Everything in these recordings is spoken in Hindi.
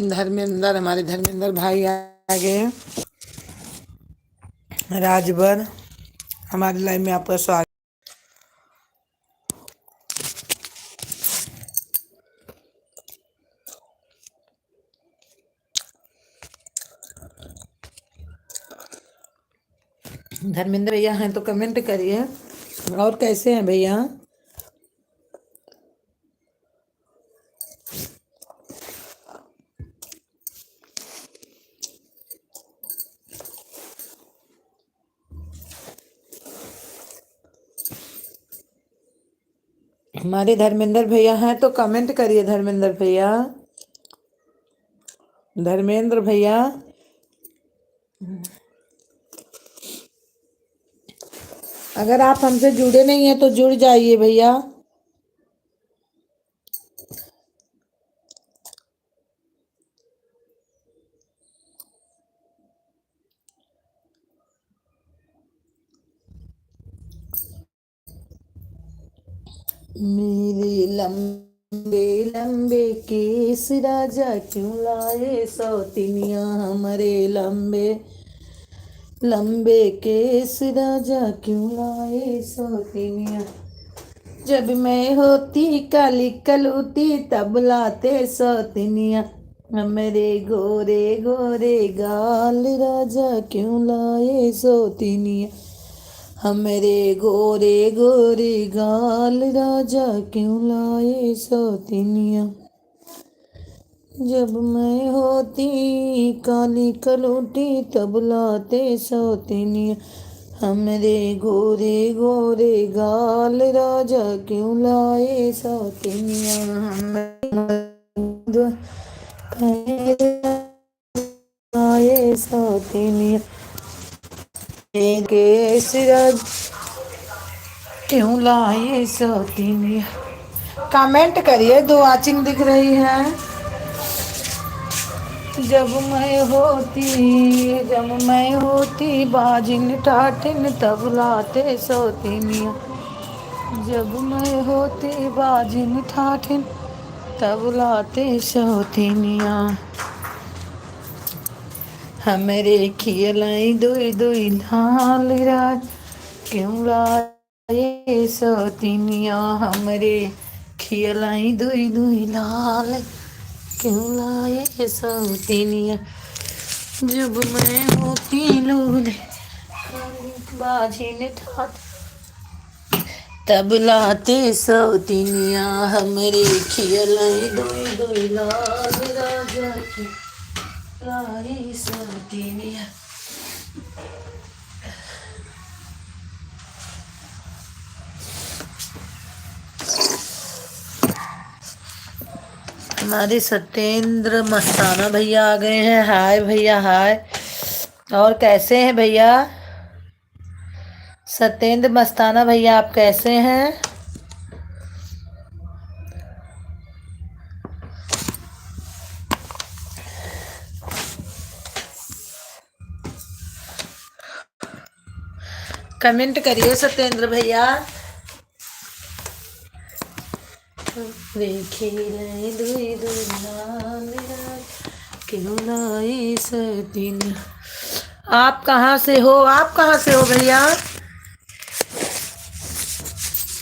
धर्मेंद्र, हमारे धर्मेंद्र भाई आ गए। राजभर, हमारे लाइव में आपका स्वागत। धर्मेंद्र भैया हैं तो कमेंट करिए। और कैसे हैं भैया? हमारे धर्मेंद्र भैया हैं तो कमेंट करिए। धर्मेंद्र भैया, धर्मेंद्र भैया, अगर आप हमसे जुड़े नहीं हैं तो जुड़ जाइए भैया। मेरे लंबे लंबे केस राजा क्यों लाए सौतिनिया, हमारे लंबे लंबे केस राजा क्यों लाए सौतिनिया। जब मैं होती काली कलूटी तब लाते सौतिनिया, हमारे गोरे गोरे गाल राजा क्यों लाए सौतिनिया, हमारे गोरे गोरे गाल राजा क्यों लाए सौतिनिया। जब मैं होती काली कलूटी तब लाते सौतिनिया, हमरे गोरे गोरे गाल राजा क्यों लाए सौतिनिया, लाए सौतिनिया। केस राज क्यों लाए सौतिनिया। कमेंट करिए, दो वाचिंग दिख रही है। जब मैं होती बाजिन टाटिन तब लाते सौतिनिया, जब मैं होती बाजिन ठाठिन तब लाते सौतिनिया। हमरे खियलाई दुई दुई लाल राज क्यों लाए सौतिनिया हमरे खियलाई दुई दुई लाल क्यों लाए सौतिनिया जब मैं होती लूले बाजी ने ठाठ तब लाते सौतिनिया हमरे खियलाई दुई दुई लाल राजा की लाए सौतिनिया। हमारे सत्येंद्र मस्ताना भैया आ गए हैं। हाय भैया हाय। और कैसे हैं भैया? सत्येंद्र मस्ताना भैया आप कैसे हैं? कमेंट करिए सत्येंद्र भैया। देखिए दुई दुई लाल राज क्यों लाई सतीन। आप कहाँ से हो? आप कहाँ से हो भैया?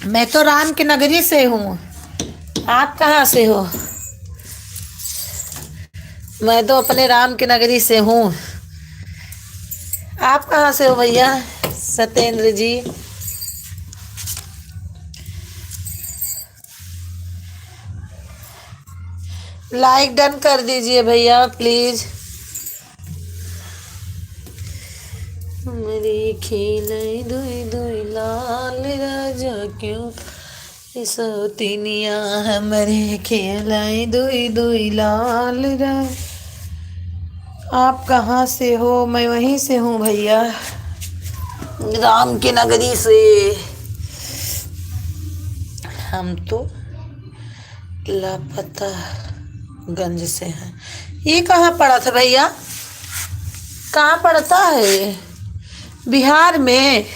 मैं तो राम की नगरी से हूँ। आप कहाँ से हो? मैं तो अपने राम की नगरी से हूँ। आप कहाँ से हो भैया सत्येंद्र जी? लाइक डन कर दीजिए भैया प्लीज। मेरी खिलाई दुई दुई लाल राजा क्यों सौतिनिया हमरे खिलाई दुई दुई लाल राज। आप कहाँ से हो? मैं वहीं से हूँ भैया, राम की नगरी से। हम तो लापता गंज से हैं। ये कहाँ पड़ा था भैया? कहाँ पड़ता है? बिहार में?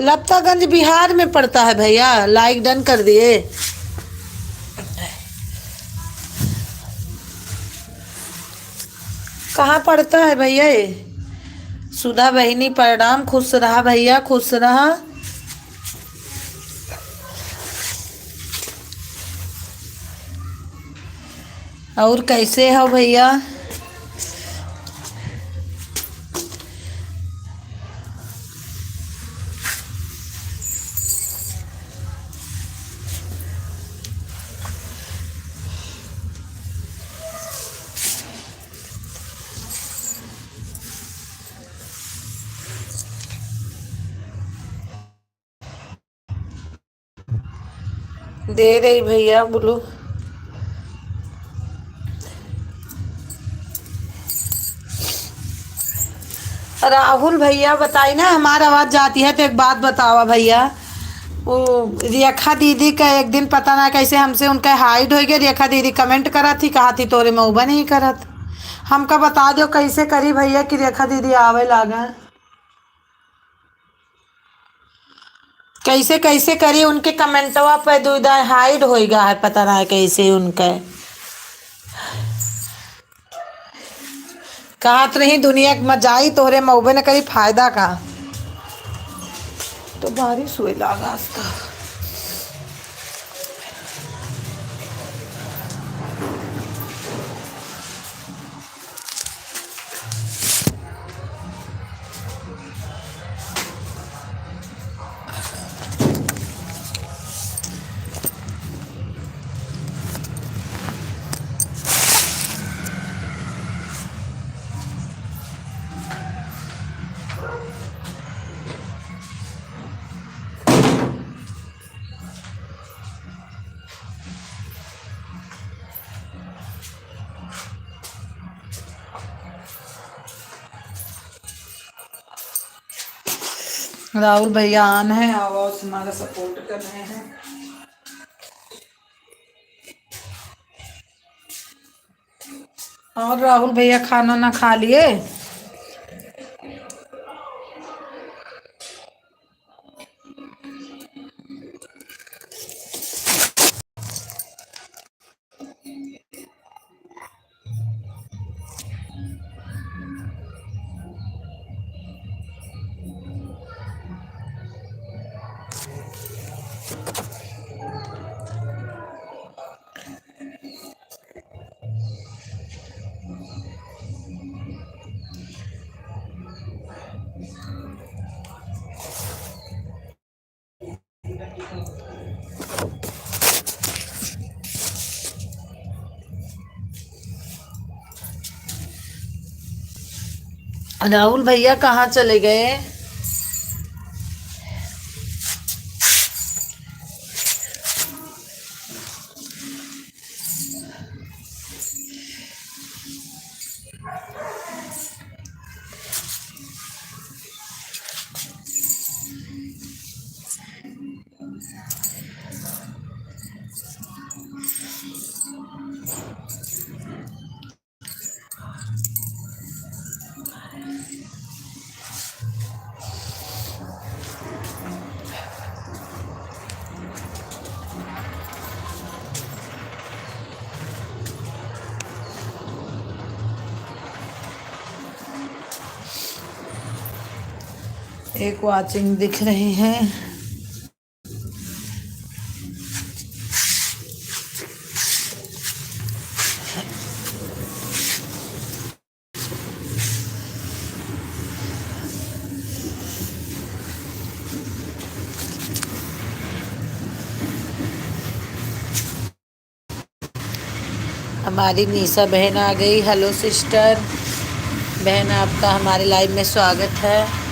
लपतागंज बिहार में पड़ता है भैया। लाइक डन कर दिए। कहाँ पड़ता है भैया ये? सुधा बहिनी प्रणाम। खुश रहा भैया, खुश रहा। और कैसे हो भैया? दे रही भैया बोलो। राहुल भैया बताई ना, हमारी आवाज जाती है तो एक बात बतावा भैया। वो रेखा दीदी का एक दिन पता ना कैसे हमसे उनका हाइड हो गया। रेखा दीदी कमेंट करा थी, कहा थी तोरे में उबा नहीं करत। हमका बता दो कैसे करी भैया कि रेखा दीदी आवे लागा। कैसे कैसे करी? उनके कमेंटवा पे दुदा हाइड हो गया है, पता ना कैसे उनका। कहा तो नहीं दुनिया में जाई तोहरे मऊबे न करी फायदा का। तो बारिश हुई लागा था। राहुल भैया आन है, आवाज हमारा सपोर्ट कर रहे हैं। और राहुल भैया खाना ना खा लिए? राहुल भैया कहाँ चले गए? एक वॉचिंग दिख रही है। हमारी निशा बहन आ गई। Hello sister. बहन आपका हमारे लाइव में स्वागत है।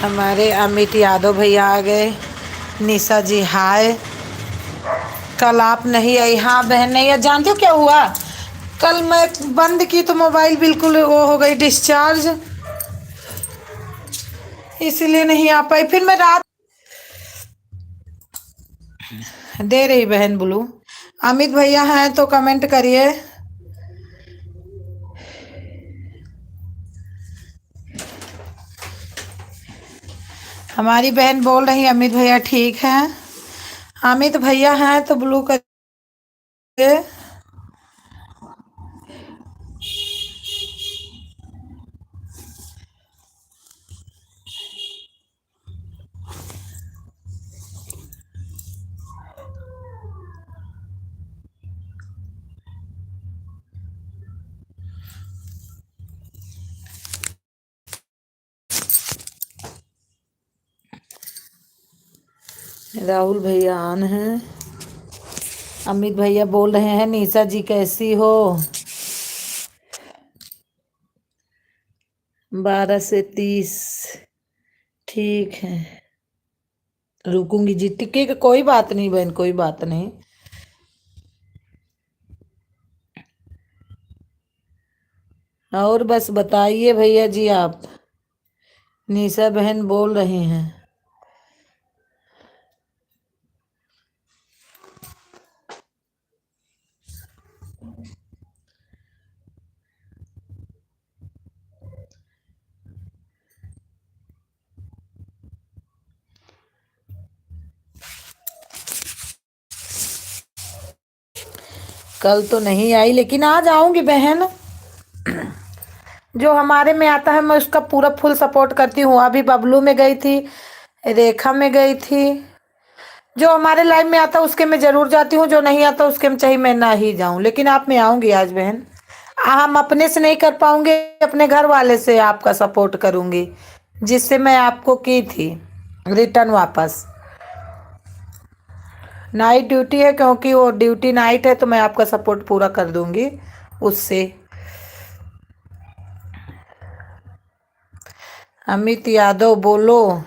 हमारे अमित यादव भैया आ गए। निशा जी हाय। कल आप नहीं आई? हाँ बहन नहीं आई। जानते हो क्या हुआ? कल मैं बंद की तो मोबाइल बिल्कुल वो हो गई डिस्चार्ज, इसलिए नहीं आ पाई। फिर मैं रात दे रही बहन ब्लू। अमित भैया हैं तो कमेंट करिए। हमारी बहन बोल रही अमित भैया ठीक है। अमित भैया हैं तो ब्लू करिए। राहुल भैया आन हैं। अमित भैया बोल रहे हैं निशा जी कैसी हो? 12 से 30। ठीक है, रुकूंगी जी। टिके का कोई बात नहीं बहन, कोई बात नहीं। और बस बताइए भैया जी आप। निशा बहन बोल रही हैं। कल तो नहीं आई लेकिन आज आऊंगी बहन। जो हमारे में आता है मैं उसका पूरा फुल सपोर्ट करती हूँ। अभी बबलू में गई थी, रेखा में गई थी। जो हमारे लाइफ में आता है उसके मैं जरूर जाती हूँ, जो नहीं आता उसके में चाहे मैं ना ही जाऊं, लेकिन आप में आऊंगी आज बहन। हम अपने से नहीं कर पाऊंगे, अपने घर वाले से आपका सपोर्ट करूंगी, जिससे मैं आपको की थी रिटर्न वापस। नाइट ड्यूटी है, क्योंकि वो ड्यूटी नाइट है, तो मैं आपका सपोर्ट पूरा कर दूंगी उससे। अमित यादव बोलो।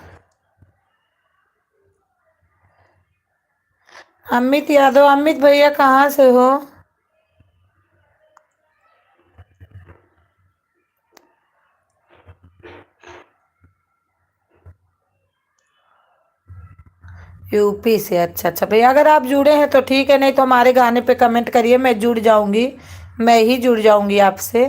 अमित यादव, अमित भैया कहाँ से हो? यूपी से? अच्छा अच्छा भैया, अगर आप जुड़े हैं तो ठीक है, नहीं तो हमारे गाने पे कमेंट करिए, मैं जुड़ जाऊंगी। मैं ही जुड़ जाऊंगी आपसे।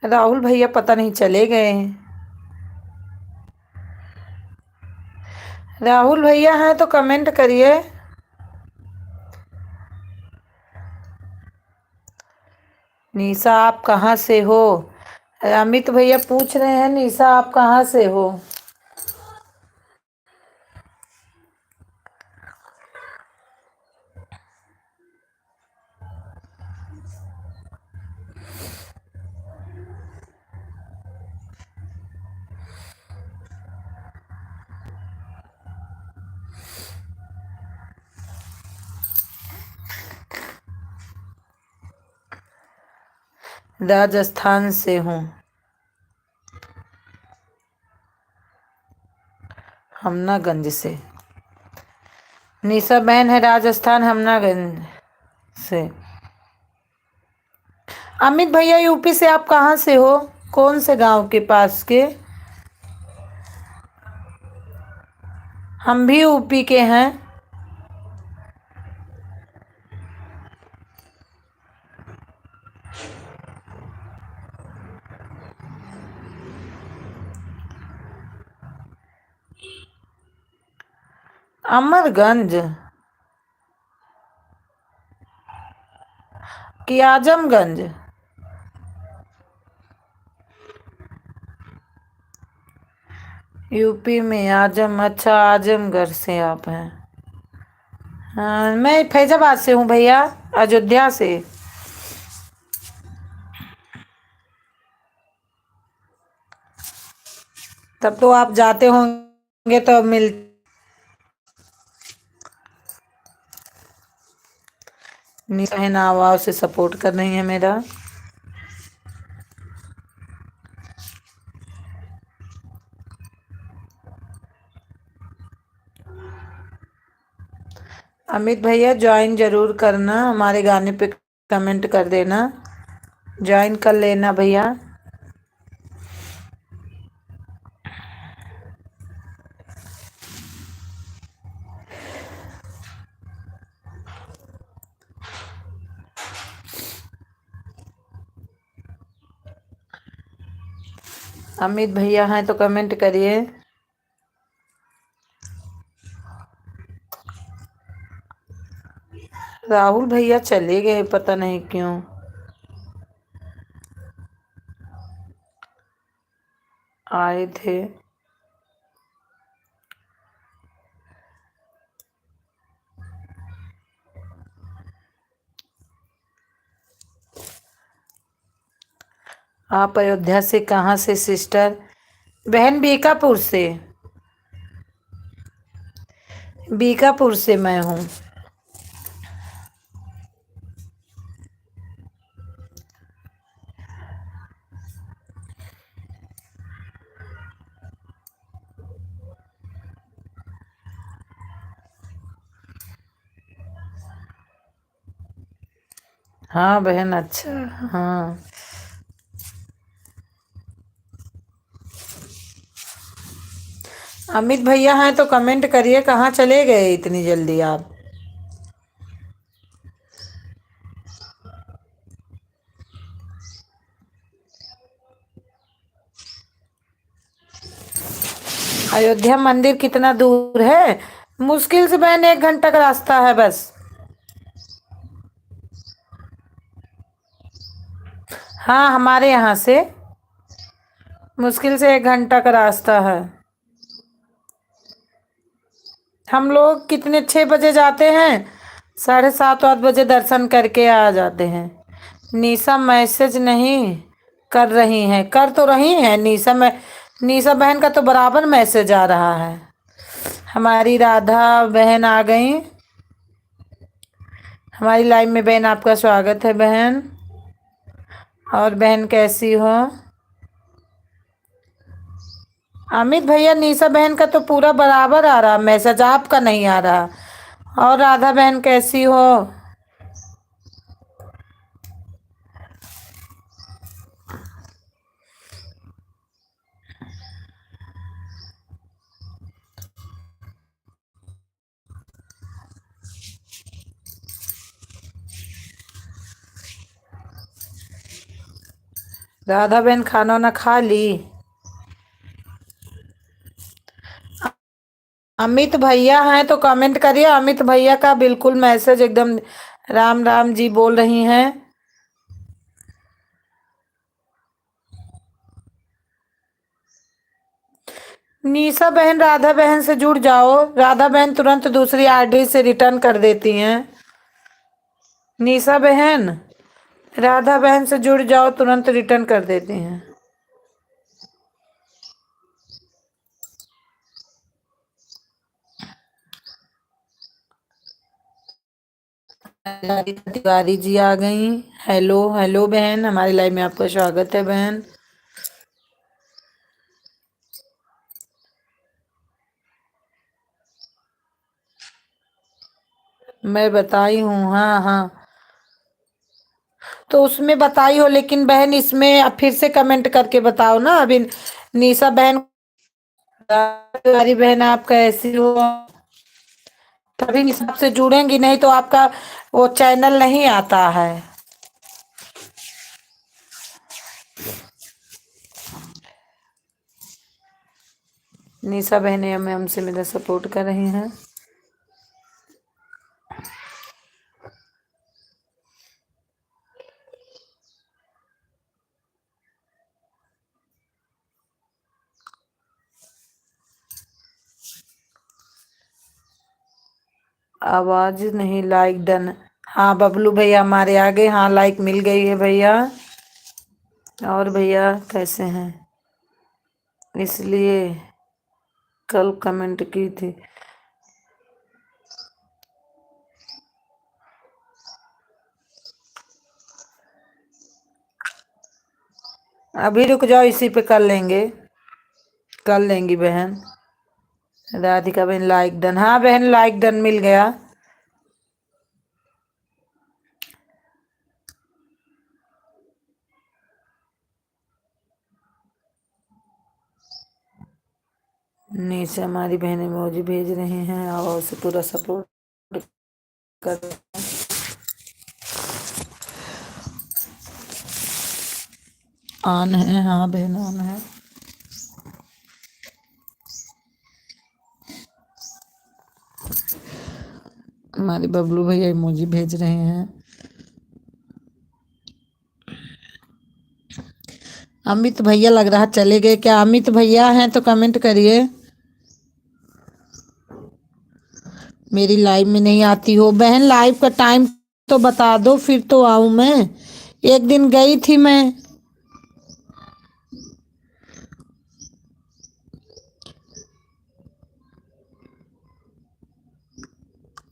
राहुल भैया पता नहीं चले गए हैं। राहुल भैया हैं तो कमेंट करिए। निशा आप कहाँ से हो? अमित भैया पूछ रहे हैं निशा आप कहाँ से हो? राजस्थान से हूँ। हमनागंज से। निशा बहन है राजस्थान हमनागंज से। अमित भैया यूपी से आप कहाँ से हो? कौन से गांव के पास के? हम भी यूपी के हैं। अमरगंज कि आजमगंज? यूपी में आजम, अच्छा आजमगढ़ से आप हैं। हाँ, मैं फैजाबाद से हूँ भैया, अयोध्या से। तब तो आप जाते होंगे तो मिल। बहन आवाज से सपोर्ट कर रही है मेरा। अमित भैया ज्वाइन जरूर करना, हमारे गाने पे कमेंट कर देना, ज्वाइन कर लेना भैया। अमित भैया हैं तो कमेंट करिए। राहुल भैया चले गए, पता नहीं क्यों। आए थे। आप अयोध्या से कहाँ से सिस्टर? बहन बीकापुर से। बीकापुर से मैं हूँ। हाँ बहन, अच्छा। हाँ अमित भैया हैं तो कमेंट करिए, कहाँ चले गए इतनी जल्दी आप? अयोध्या मंदिर कितना दूर है? मुश्किल से बहन 1 घंटा का रास्ता है बस। हाँ, हमारे यहाँ से मुश्किल से 1 घंटा का रास्ता है। हम लोग कितने 6 बजे जाते हैं, 7:30-8 बजे दर्शन करके आ जाते हैं। निशा मैसेज नहीं कर रही हैं? कर तो रही हैं निशा में। निशा बहन का तो बराबर मैसेज आ रहा है। हमारी राधा बहन आ गई हमारी लाइव में। बहन आपका स्वागत है बहन। और बहन कैसी हो? अमित भैया निशा बहन का तो पूरा बराबर आ रहा मैसेज, आपका नहीं आ रहा। और राधा बहन कैसी हो? राधा बहन खाना वाना खा ली? अमित भैया हैं तो कमेंट करिए। अमित भैया का बिल्कुल मैसेज एकदम राम राम जी बोल रही हैं। निशा बहन राधा बहन से जुड़ जाओ। राधा बहन तुरंत दूसरी आईडी से रिटर्न कर देती हैं। निशा बहन राधा बहन से जुड़ जाओ, तुरंत रिटर्न कर देती हैं। तिवारी जी आ गई। हेलो हेलो बहन, हमारी लाइव में आपका स्वागत है बहन। मैं बताई हूँ, हाँ हाँ। तो उसमें बताई हो, लेकिन बहन इसमें अब फिर से कमेंट करके बताओ ना अभी। निशा बहन, तिवारी बहन आप कैसी हो? तभी निशा से जुड़ेंगी, नहीं तो आपका वो चैनल नहीं आता है। निशा बहनें हमें हमसे मेरा सपोर्ट कर रही हैं। आवाज नहीं, लाइक डन। हाँ बबलू भैया हमारे आगे, हाँ लाइक मिल गई है भैया। और भैया कैसे हैं? इसलिए कल कमेंट की थी। अभी रुक जाओ, इसी पे कर लेंगे, कर लेंगी बहन। राधिका बहन लाइक डन, हाँ बहन लाइक डन मिल गया। नीचे हमारी बहनें इमोजी भेज रही हैं और उसे पूरा सपोर्ट कर। ऑन है, हाँ बहन ऑन है। हमारे बबलू भैया इमोजी भेज रहे हैं। अमित भैया लग रहा चले गए क्या? अमित भैया हैं तो कमेंट करिए। मेरी लाइव में नहीं आती हो बहन, लाइव का टाइम तो बता दो, फिर तो आऊं मैं। एक दिन गई थी मैं।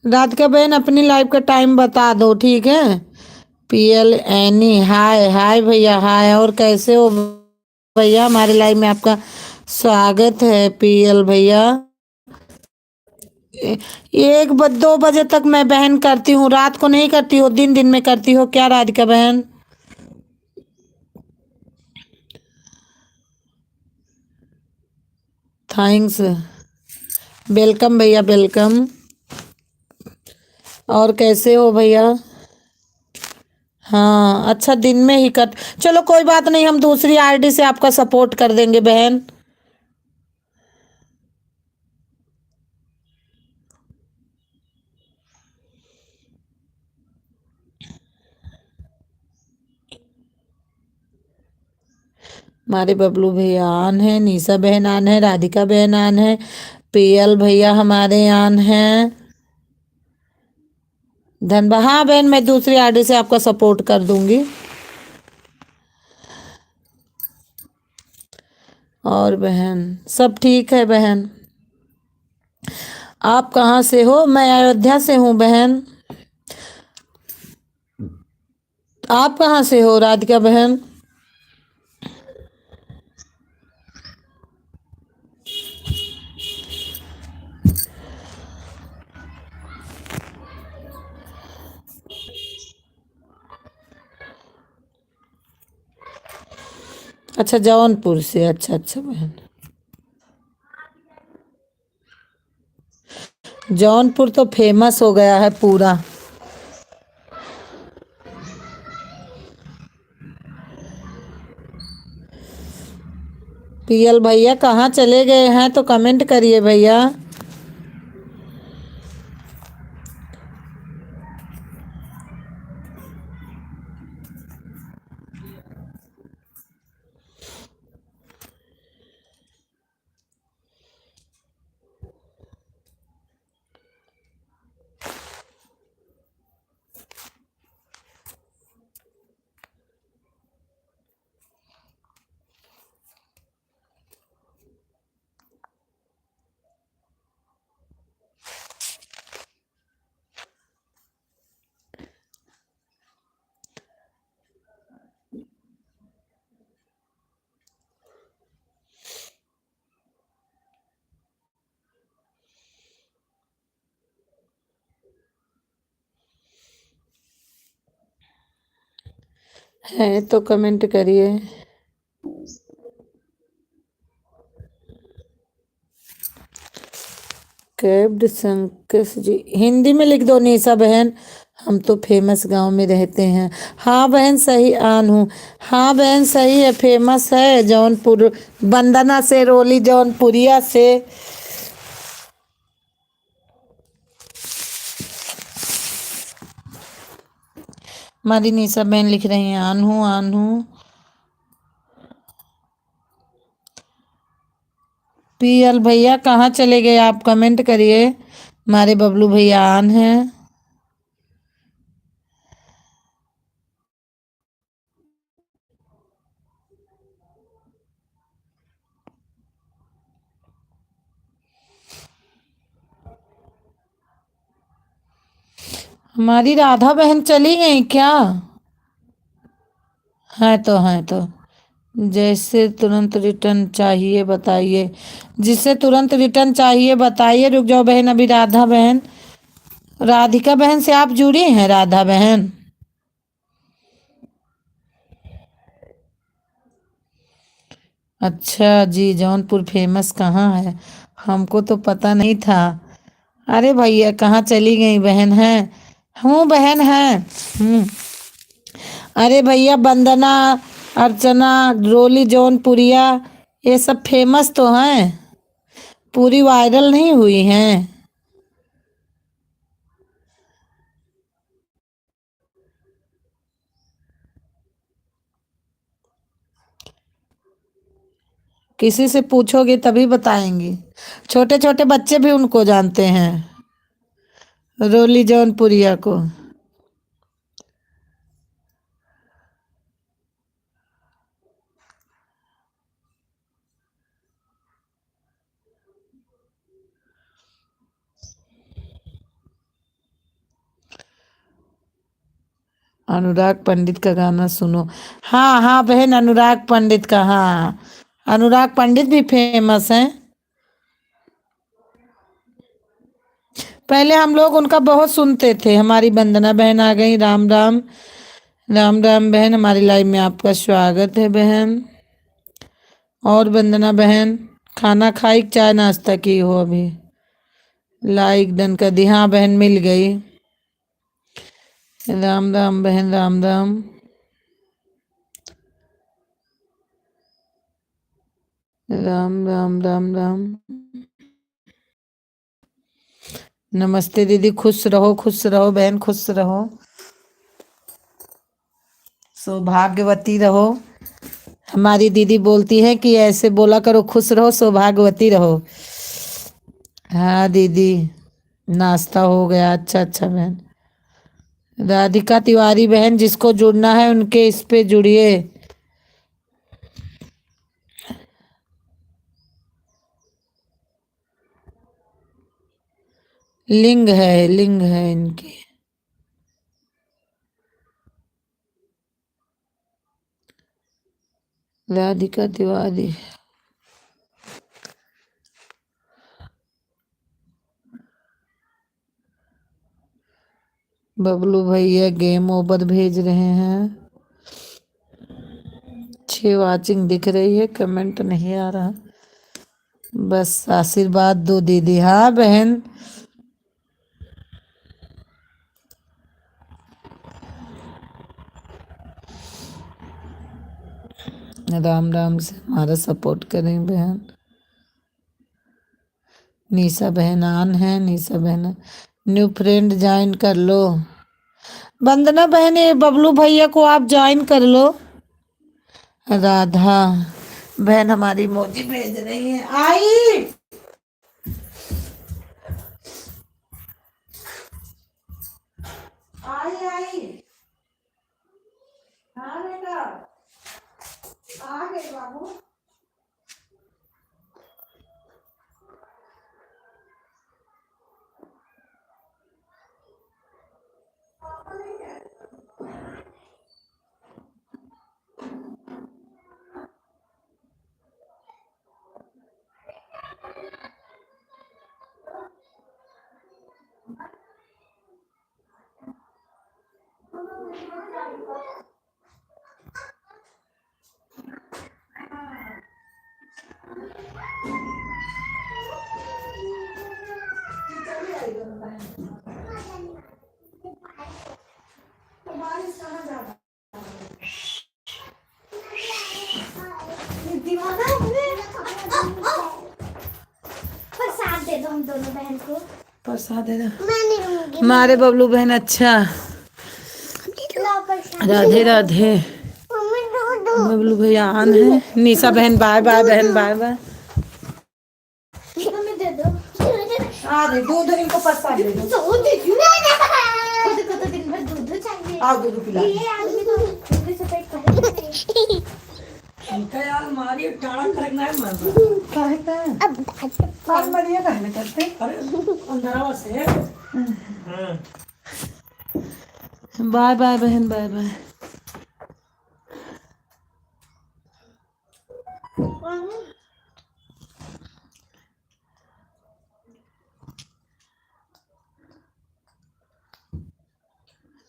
राधिका बहन अपनी लाइव का टाइम बता दो, ठीक है। पीएल एनी, हाय हाय भैया, हाय। और कैसे हो भैया? हमारे लाइव में आपका स्वागत है पीएल भैया। 1 2 बजे तक मैं बहन करती हूँ, रात को नहीं करती हो, दिन दिन में करती हो क्या राधिका बहन? थैंक्स। वेलकम भैया, वेलकम। और कैसे हो भैया? हाँ अच्छा, दिन में ही कट, चलो कोई बात नहीं, हम दूसरी आईडी से आपका सपोर्ट कर देंगे बहन। हमारे बबलू भैया आन है, निशा बहन आन है, राधिका बहन आन है, पीएल भैया हमारे आन हैं। धनबा, हाँ बहन मैं दूसरी आईडी से आपका सपोर्ट कर दूंगी। और बहन सब ठीक है बहन। आप कहाँ से हो? मैं अयोध्या से हूँ बहन। आप कहाँ से हो राधिका बहन? अच्छा जौनपुर से, अच्छा अच्छा बहन। जौनपुर तो फेमस हो गया है पूरा। पीएल भैया कहाँ चले गए हैं तो कमेंट करिए भैया। है तो कमेंट करिए। कैब्ड संकस जी, हिंदी में लिख दो निशा बहन, हम तो फेमस गांव में रहते हैं। हाँ बहन सही आन हूँ। हाँ बहन सही है, फेमस है जौनपुर, वंदना से रोली जौनपुरिया से। हमारी निशा बहन लिख रही हैं आन हूँ आन हूँ। पीएल भैया कहाँ चले गए आप, कमेंट करिए। हमारे बबलू भैया आन हैं। हमारी राधा बहन चली गई क्या? है तो जैसे तुरंत रिटर्न चाहिए बताइए। जिसे तुरंत रिटर्न चाहिए बताइए। रुक जाओ बहन, अभी राधा बहन, राधिका बहन से आप जुड़ी हैं राधा बहन? अच्छा जी, जौनपुर फेमस कहाँ है? हमको तो पता नहीं था। अरे भैया कहाँ चली गई बहन है? हूँ बहन है। हूँ। अरे भैया वंदना, अर्चना, रोली जौनपुरिया, ये सब फेमस तो हैं, पूरी वायरल नहीं हुई हैं। किसी से पूछोगे तभी बताएंगी। छोटे छोटे बच्चे भी उनको जानते हैं, रोली जौनपुरिया को। अनुराग पंडित का गाना सुनो। हाँ हाँ बहन, अनुराग पंडित का, हाँ अनुराग पंडित भी फेमस हैं। पहले हम लोग उनका बहुत सुनते थे। हमारी वंदना बहन आ गई, राम राम। राम राम बहन, हमारी लाइव में आपका स्वागत है बहन। और वंदना बहन, खाना खाई चाय नाश्ता की हो अभी? लाइक डन कर दी, हाँ बहन मिल गई। राम राम बहन, राम राम। राम राम राम राम। नमस्ते दीदी, खुश रहो बहन, खुश रहो, सौभाग्यवती रहो। हमारी दीदी बोलती है कि ऐसे बोला करो, खुश रहो सौभाग्यवती रहो। हाँ दीदी, नाश्ता हो गया, अच्छा अच्छा बहन। राधिका तिवारी बहन, जिसको जुड़ना है उनके इस पे जुड़िए। लिंग है इनकी। राधिका तिवारी। बबलू भैया गेम ओवर भेज रहे हैं। 6 वाचिंग दिख रही है, कमेंट नहीं आ रहा। बस आशीर्वाद दो दीदी। हाँ बहन। राम राम से हमारा सपोर्ट करें बहन। निशा बहन आन है, निशा बहन न्यू फ्रेंड ज्वाइन कर लो। वंदना बहन, ये बबलू भैया को आप ज्वाइन कर लो। राधा बहन हमारी मोजी भेज रही है, आई आई आई। हाँ बेटा, आ गए बाबू। दीवाना प्रसाद दे दो हम दोनों बहन को। प्रसाद दे दो। मैं नहीं रहूंगी। हमारे बबलू बहन। अच्छा लाओ प्रसाद। राधे राधे। मम्मी दो बबलू भैया आन है। निशा बहन बाय बाय। बहन बाय बाय। मम्मी दे दो। दे दूध इनको प्रसाद दे दो। दूध दे दो। खुद को तो दिन भर दूध चाहिए। आओ दूध पिला। ये आदमी तो दूध से पेट भर इनका यार हमारी टाड़ा करना है मत काहे का अब पान बढ़िया कहने करते। अरे अंधरावा से हाँ बाय बाय बहन बाय बाय।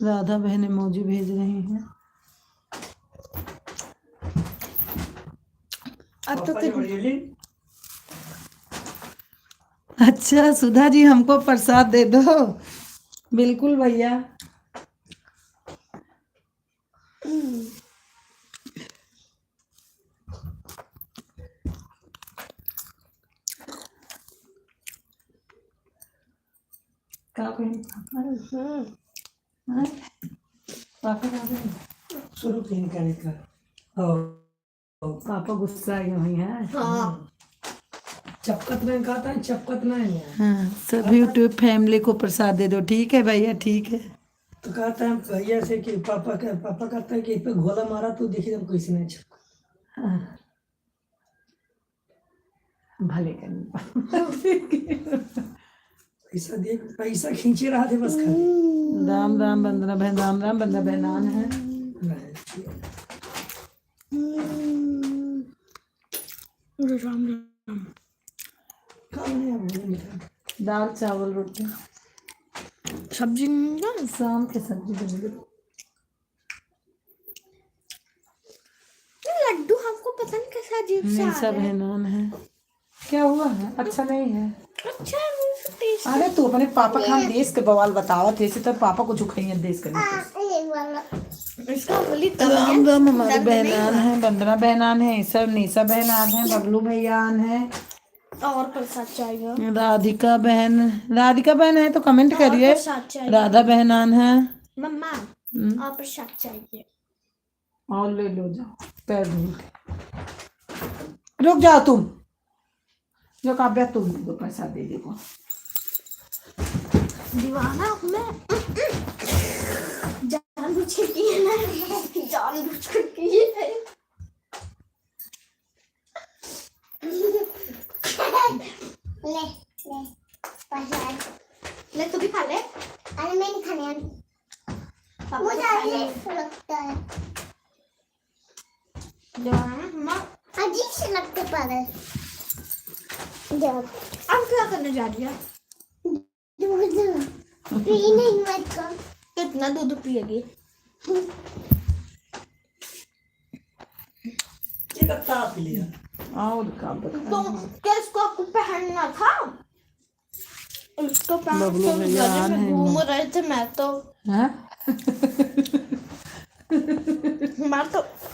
राधा बहन इमोजी भेज रही हैं। अब तो पापा जी बड़ी जल्दी अच्छा सुधा जी हमको प्रसाद दे दो। बिल्कुल भैया। क्या कहें पापा का शुरू क्लीन करने का और पापा गुस्सा आए हुई हैं। हाँ चपकत में कहता है चपकत नहीं है हाँ सभी यूट्यूब फैमिली को प्रसाद दे दो। ठीक है भैया ठीक है। तो कहता है भैया से कि पापा कहता है कि इस पे घोला मारा तो देखिए जब किसी ने चपका हाँ। भले करनी। पैसा दे पैसा खींचे रहा थे बस खाली राम राम बंदना बहन। राम राम बंदना बहनान है। राम कहाँ बने आप भोजन मिठाई? दाल चावल रोटी सब्जी नहीं शाम के सब्जी बनी। लड्डू हमको पता नहीं कैसा अजीब सा निशा आ रहा है। बहनान है। क्या हुआ है? अच्छा नहीं है। अच्छा है मुंह से टेस्ट। अरे तू अपने पापा खान देश के बवाल बतावा थे तो पापा को झुकाइए देश के इसका बोली राम राम। हमारी बहनान है। बंदना बहनान है। सब निशा बहनान है। बबलू भैयान है। और प्रसाद चाहिए। राधिका बहन। राधिका बहन है तो कमेंट और करिए। प्रसाद चाहिए। राधा बहनान है। मम्मा और प्रसाद चाहिए। और ले लो जाओ पैर धो के। रुक जाओ तुम जो काव्या तुम दो पैसा दे देखो। दीवाना मैं जानबूझ के किए ना जानबूझ के किए है। ले प्रसाद ले तू भी खा ले। अरे मैं नहीं खाने मुझे अजीब लगता है। दीवाना अजीब से लगते पागल। अब क्या करने जा रही है? दूध पी नहीं मत कर। कितना दूध पिएगी? एक ताप लिया और का तो क्या इसको आपको पहनना था? इसको पहन बबलू के भैया गले है। में घूम रहे थे मैं तो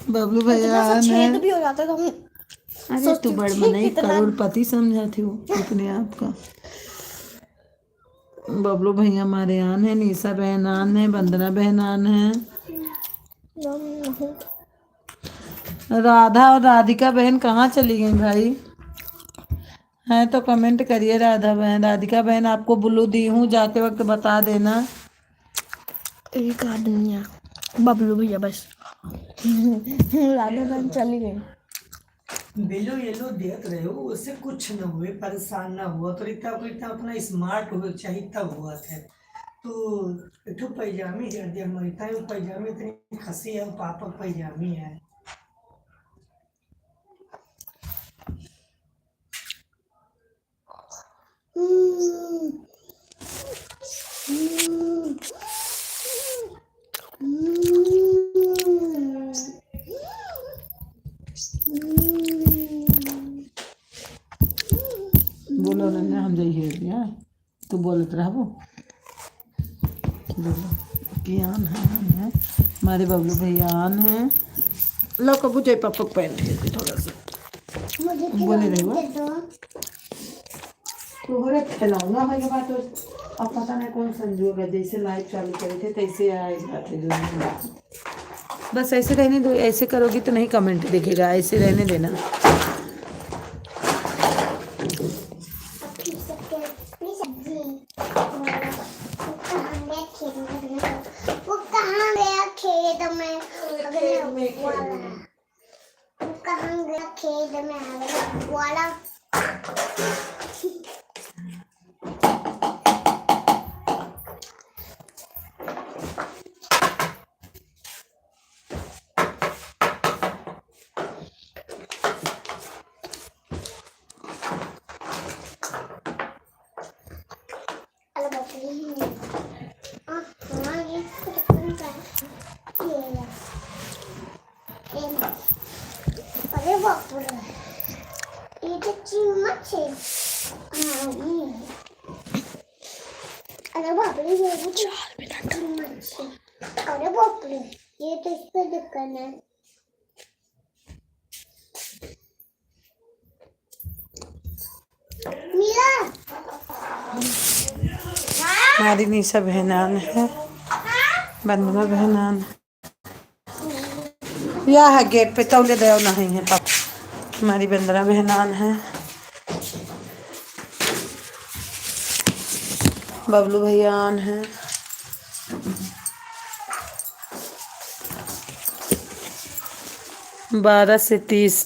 बबलू इतना भैया सा छेद है। भी हो जाता तो हम अरे सोचती तू बड़ थी मनाई कितना- करोड़पति समझा थी वो अपने आप का। बबलू भैया हमारे आन है। निशा बहन आन है। वंदना बहन आन है। राधा और राधिका बहन कहाँ चली गई भाई? है तो कमेंट करिए। राधा बहन राधिका बहन आपको ब्लू दी हूँ जाते वक्त बता देना। एक आदमी है बबलू भैया बस। राधा बहन चली गई। बेलो येलो देत रहे हो उससे कुछ न हुए परेशान ना हुआ तो इतना अपना स्मार्ट हो चाहिए तब हुआ था तो इठो पैजामी जड़ दिया हमारी ताई पैजामी इतनी खसी है पापा पैजामी है बोलो ना हम जाइए दिया तू बोलत रहबो बोलो कि आन है हमारे बबलू भैया आन है लो कबू जाए पापा पैंट है थोड़ा सा मुझे बोले रहे खिलौने हो दे दो। तोहरे खिलौना भाई बात अब पता नहीं कौन संजोग है जैसे लाइव चालू करे थे तैसे आए जाते जो बस ऐसे रहने दो ऐसे करोगी तो नहीं कमेंट दिखेगा ऐसे रहने देना फिर सबके अपनी सब्जी वो कहाँ गया खेत में अगले वाला वो कहाँ गया खेत में अगले वाला अरे बाप रे ये तो चम्मच है अरे बाप रे ये तो चम्मच है अरे बाप रे ये तो इसका ढक्कन है मीरा हमारी निशा बहनान है बंदना बहनान या है गेट पे तौले दे नहीं है पापा हमारी बंदना बहनान है बबलू भैया आन है बारह से 30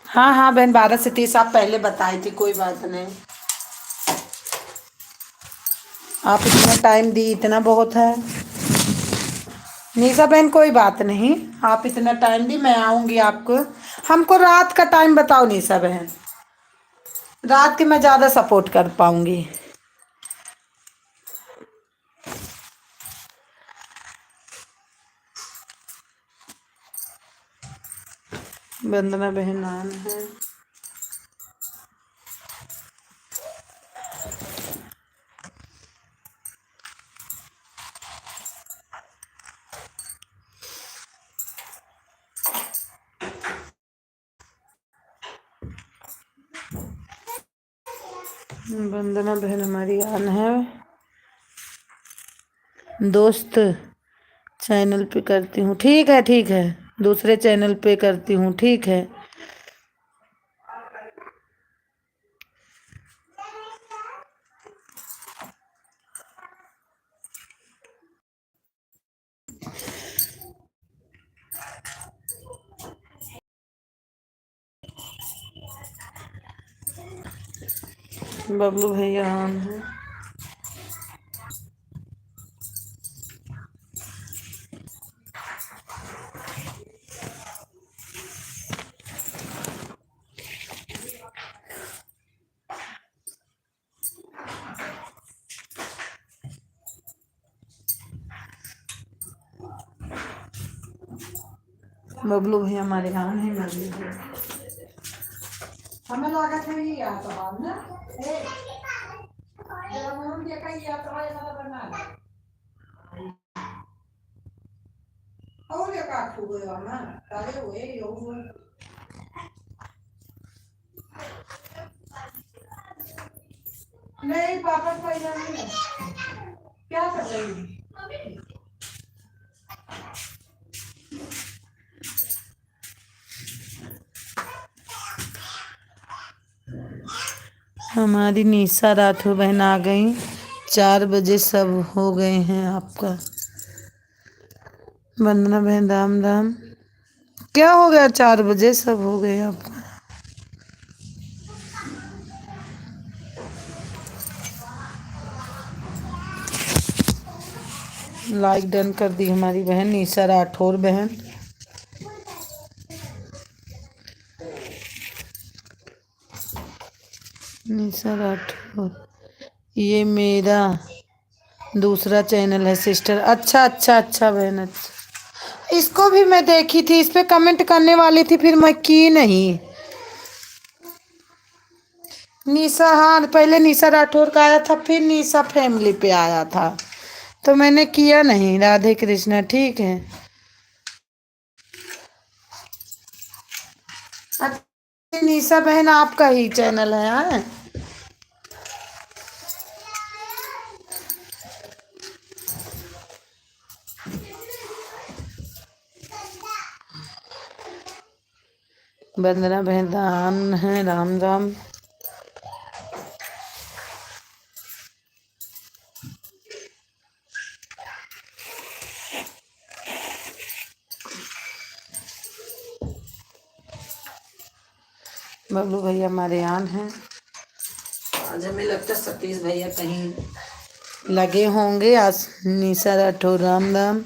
हाँ बहन 12 से 30 आप पहले बताई थी कोई बात नहीं आप इतना टाइम दी इतना बहुत है निशा बहन कोई बात नहीं आप इतना टाइम दी मैं आऊंगी आपको हमको रात का टाइम बताओ निशा बहन रात की मैं ज़्यादा सपोर्ट कर पाऊंगी वंदना बहन आन है वंदना बहन हमारी आन है दोस्त चैनल पे करती हूँ ठीक है दूसरे चैनल पे करती हूँ ठीक है बबलू भैया आन है बबलू भैया हमारे गाँव है बबलू भैया हमें लगा था ये या तो हम ना ए जब हम देखा या तो ये वाला बना और ये का खू गया ना तारे हुए यो नहीं पापा कोई नहीं है क्या कर रही है हमारी निशा राठौर बहन आ गई 4 बजे सब हो गए हैं आपका वंदना बहन राम राम क्या हो गया 4 बजे सब हो गए आपका लाइक डन कर दी हमारी बहन निशा राठौर बहन निशा राठौर ये मेरा दूसरा चैनल है सिस्टर अच्छा बहन अच्छा इसको भी मैं देखी थी इस पे कमेंट करने वाली थी फिर मैं की नहीं निशा, हाँ पहले निशा राठौर का आया था, फिर निशा फैमिली पे आया था, तो मैंने किया नहीं। राधे कृष्णा, ठीक है। अच्छा, निशा बहन आपका ही चैनल है? हाँ? वंदना बहन राम है, राम राम। बबलू भैया हमारे आन हैं। आज हमें लगता है सतीश भैया कहीं लगे होंगे। आज निशा राठौर, राम राम।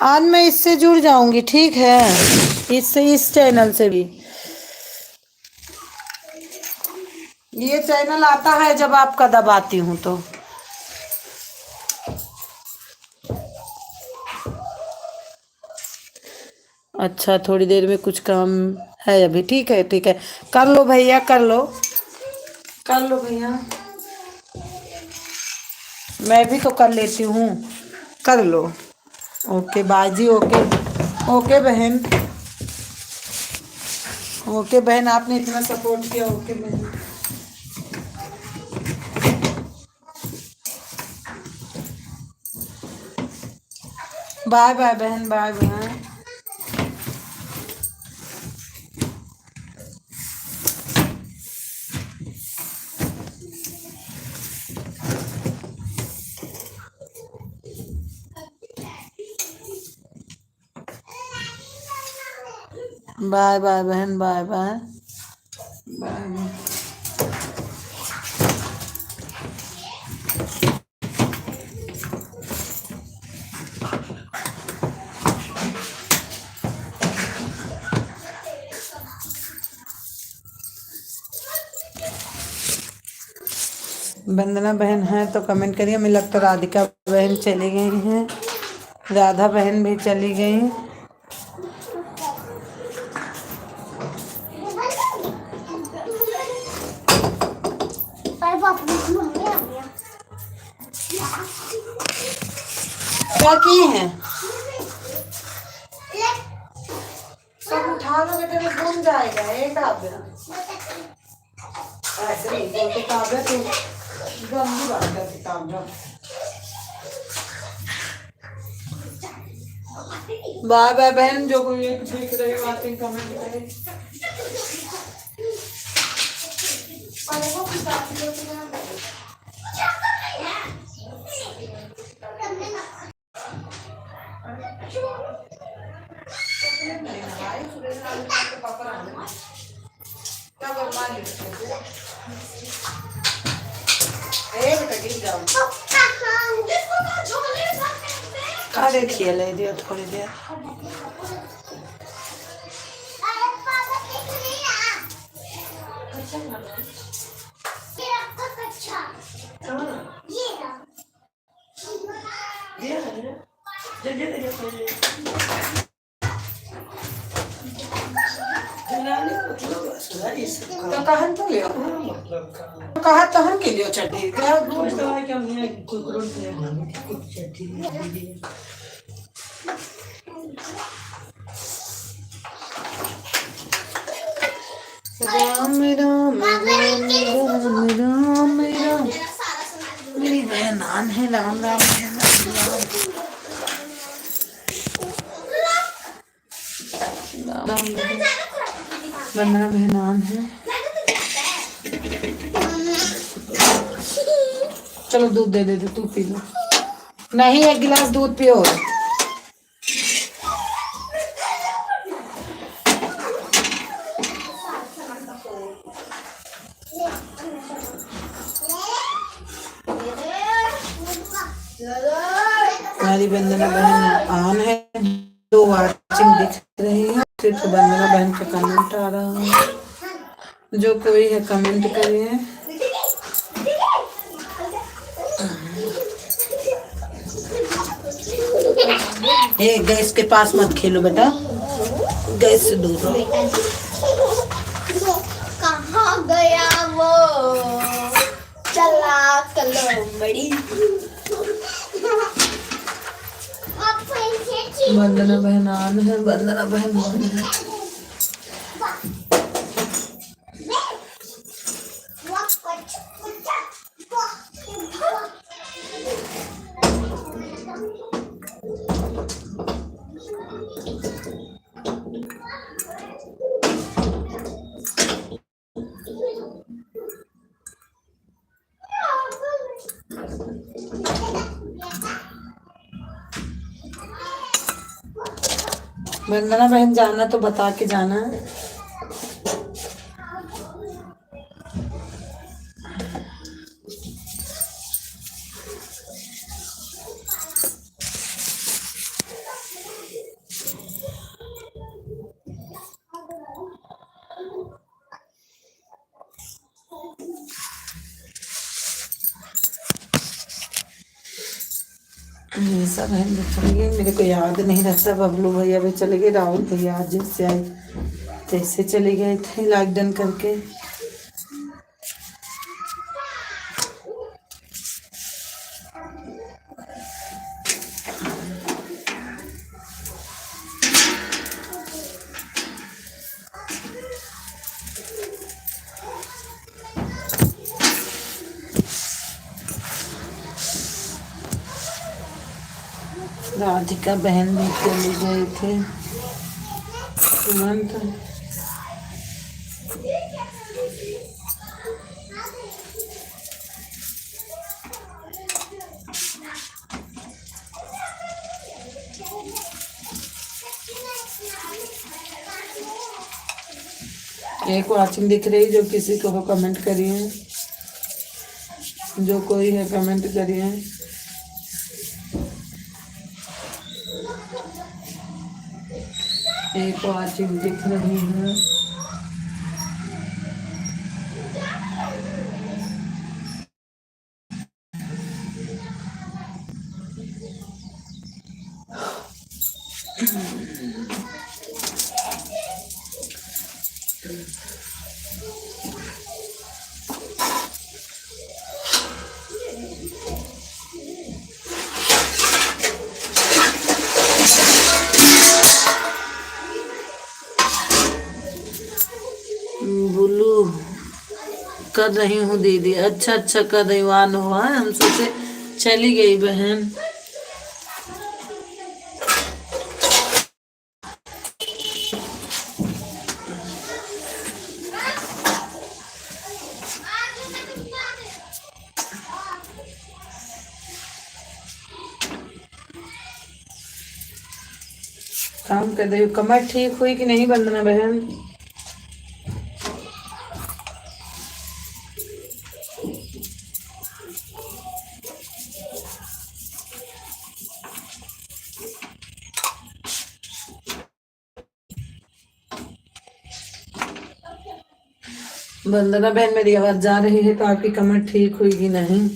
आज मैं इससे जुड़ जाऊंगी, ठीक है, इससे, इस चैनल से भी। ये चैनल आता है जब आपका दबाती हूँ तो। अच्छा, थोड़ी देर में कुछ काम है अभी, ठीक है ठीक है। कर लो भैया, कर लो, कर लो भैया। मैं भी तो कर लेती हूँ, कर लो। ओके बाजी, ओके ओके बहन, ओके बहन, आपने इतना सपोर्ट किया, ओके बहन। बाय बाय बहन, बाय बाय। बाय बाय बहन, बाय बाय, बाय बाय। वंदना बहन है तो कमेंट करिए। मुझे लगता है राधिका बहन चली गई हैं, राधा बहन भी चली गई। क्या की है? सब उठा लो बेटा, तो घूम जाएगा। एक काव्य ऐसे नहीं बोलते, काव्य तू गंदी बात करती काव्य। बाय बाय बहन, जो कोई एक देख रही हो आते कमेंट करे। खा देखिए, ले दियो थोड़ी देर। तो कहन तो लियो, तो कहा तो हम के लियो चटनी क्या दूध दवाई क्या हमने कुकुर से कुछ चटनी दी। राम राम राम राम राम राम, मेरी बहन है, राम राम राम राम। वंदना बहन है। चलो दूध दे दे, तू पी लो। नहीं, एक गिलास दूध पियो। हमारी वंदना बहन ऑन है, 2 वाचिंग दिख रही है। सिर्फ वंदना बहन का कमेंट आ रहा है। जो कोई है कमेंट करिए। ये गैस के पास मत खेलो बेटा, गैस से दूर रहो। कहाँ गया वो? चला कलो बड़ी वंदना बहन आन है, वंदना बहन आन है। वंदना बहन जाना तो बता के जाना। ऐसा बहन भी चले गए, मेरे को याद नहीं रहता। बबलू भैया भी चले गए, राहुल भैया आज जैसे आए तैसे चले गए थे लॉकडाउन करके। राधिका बहन भी चले गए थे तुरंत। एक वाचिंग दिख रही, जो किसी को हो कमेंट करिए, जो कोई है कमेंट करिए। एक वाचिंग दिख रही है। बुलू कर रही हूँ दीदी। अच्छा अच्छा कर रही हूँ, आन हुआ है, हम सोचे चली गई बहन। काम कर रही हूँ। कमर ठीक हुई कि नहीं वंदना बहन? वंदना बहन मेरी आवाज जा रही है तो आपकी कमर ठीक हुई कि नहीं?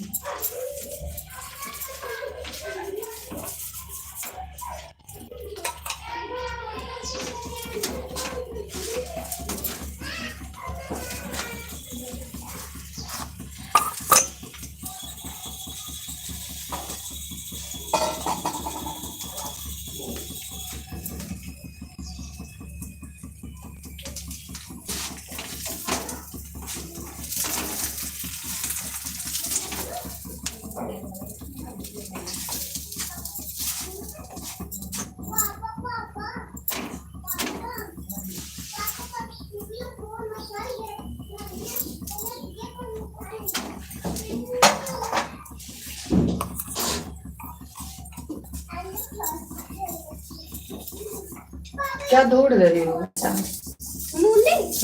क्या ढूंढ रही हो? अच्छा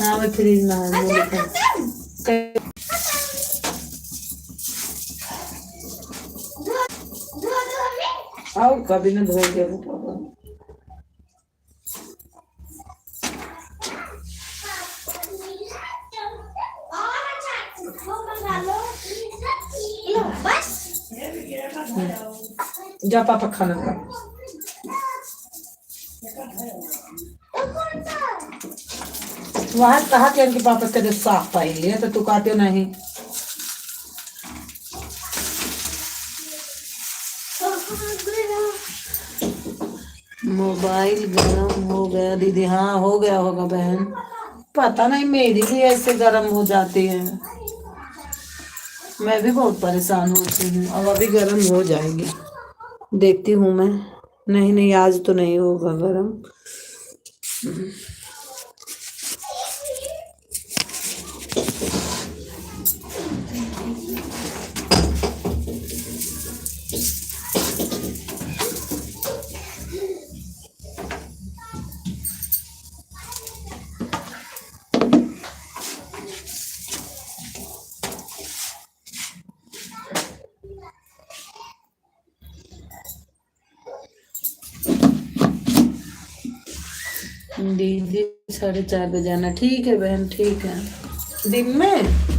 हाँ, मैं फ्रिज में आओ, कभी ना धोए के जा पापा खाना खा। वहाँ कहा कि उनके पापा का जो साफ पाई है तो तू कहते हो नहीं। मोबाइल गर्म हो गया दीदी। हाँ हो गया होगा बहन, पता नहीं मेरी भी ऐसे गर्म हो जाती है। मैं भी बहुत परेशान होती हूँ। अब अभी गर्म हो जाएगी, देखती हूँ मैं। नहीं नहीं आज तो नहीं होगा गर्म। दीदी 4:30 बजे आना। ठीक है बहन, ठीक है। दिन में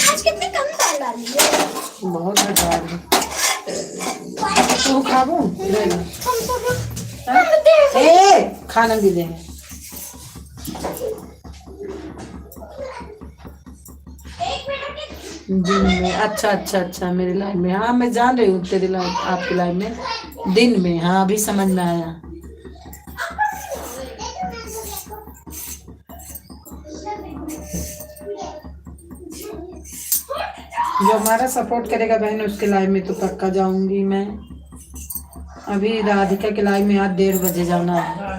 आज कितने कम दाल डाली है। बहुत बेकार है। तू खाबू ले लो। कम तो कम। हाँ? ए खाना दे दे। दिन में अच्छा अच्छा अच्छा मेरी लाइन में। हाँ मैं जान रही हूँ तेरी लाइन, आपकी लाइन में दिन में। हाँ अभी समझ में आया। जो हमारा सपोर्ट करेगा बहन उसके लाइव में तो पक्का जाऊंगी मैं। अभी राधिका के लाइव में आज 1:30 बजे जाना है।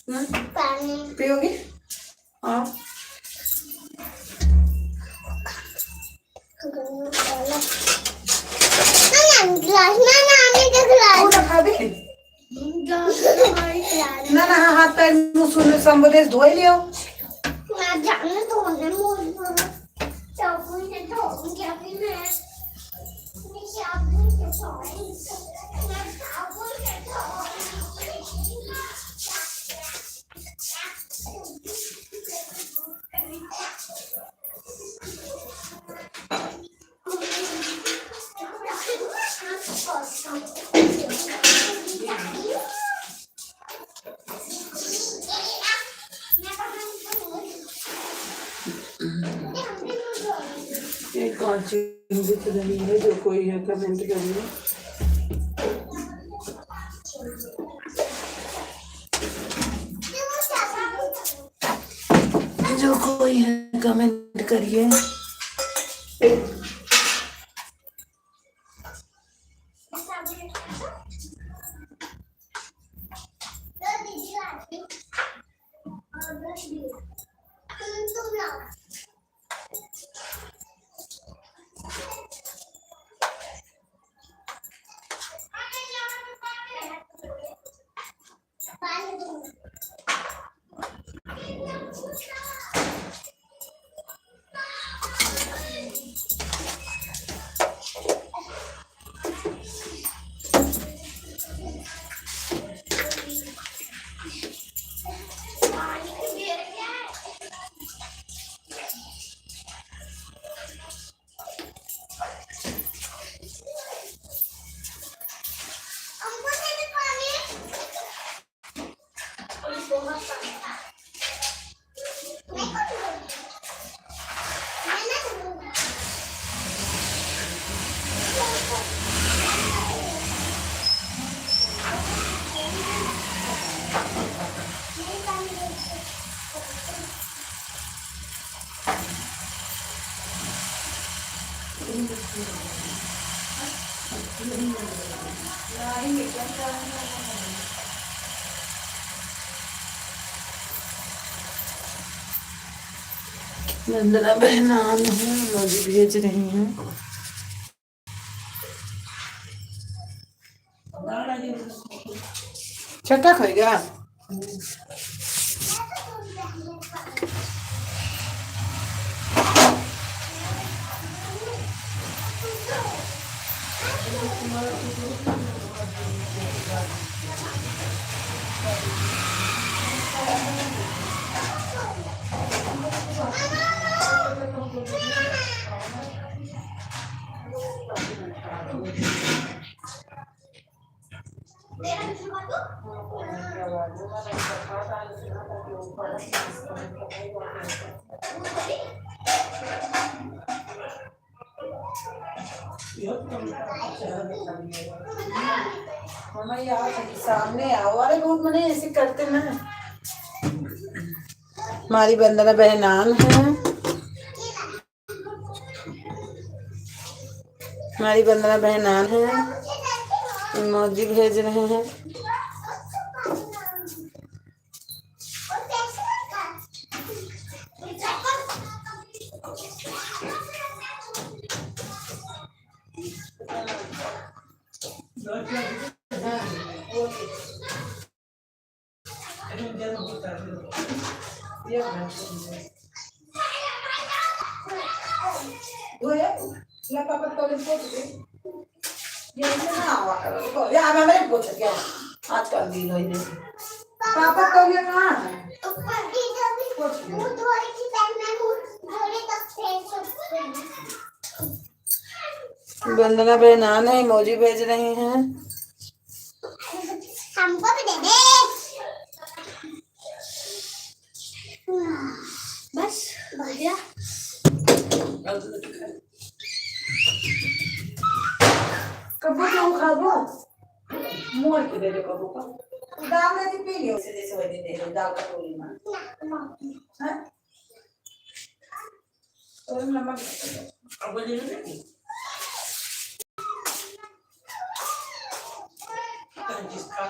मम्मी पानी पियोगी? हाँ ग्लास ना आने का ग्लास खा दे ना ना। हाथ पैर मुंह सुन संबोधेश धोई लियो। मैं जाने तो होने मुझे चाकू से धो क्या फिर मैं चाकू से धो मैं चाकू से धो एक और चीज है जो कोई है कमेंट करिए। जो कोई है कमेंट करिए। तुम लाओ पानी दो हमको दे दे पानी बहुत पानी मैं ना दूंगा वंदना बहनान है, मुझे भेज रही हैं। छक्का खाएगा। मामा यहाँ सामने आओ, अरे बहुत मने ऐसे करते ना। हमारी वंदना बहनान है, हमारी वंदना बहनान है, इमोजी भेज रहे हैं। पापा तौलिया कहाँ है? वंदना बहनान है, इमोजी भेज रहे हैं। हमको भी दे दे बस बढ़िया कब्बू तो खाबो मोड़ के दे दो कब्बू का दाल में पी लियो से जैसे वही दे दो दाल का टोली में हैं और नमक अब दे दो जिसका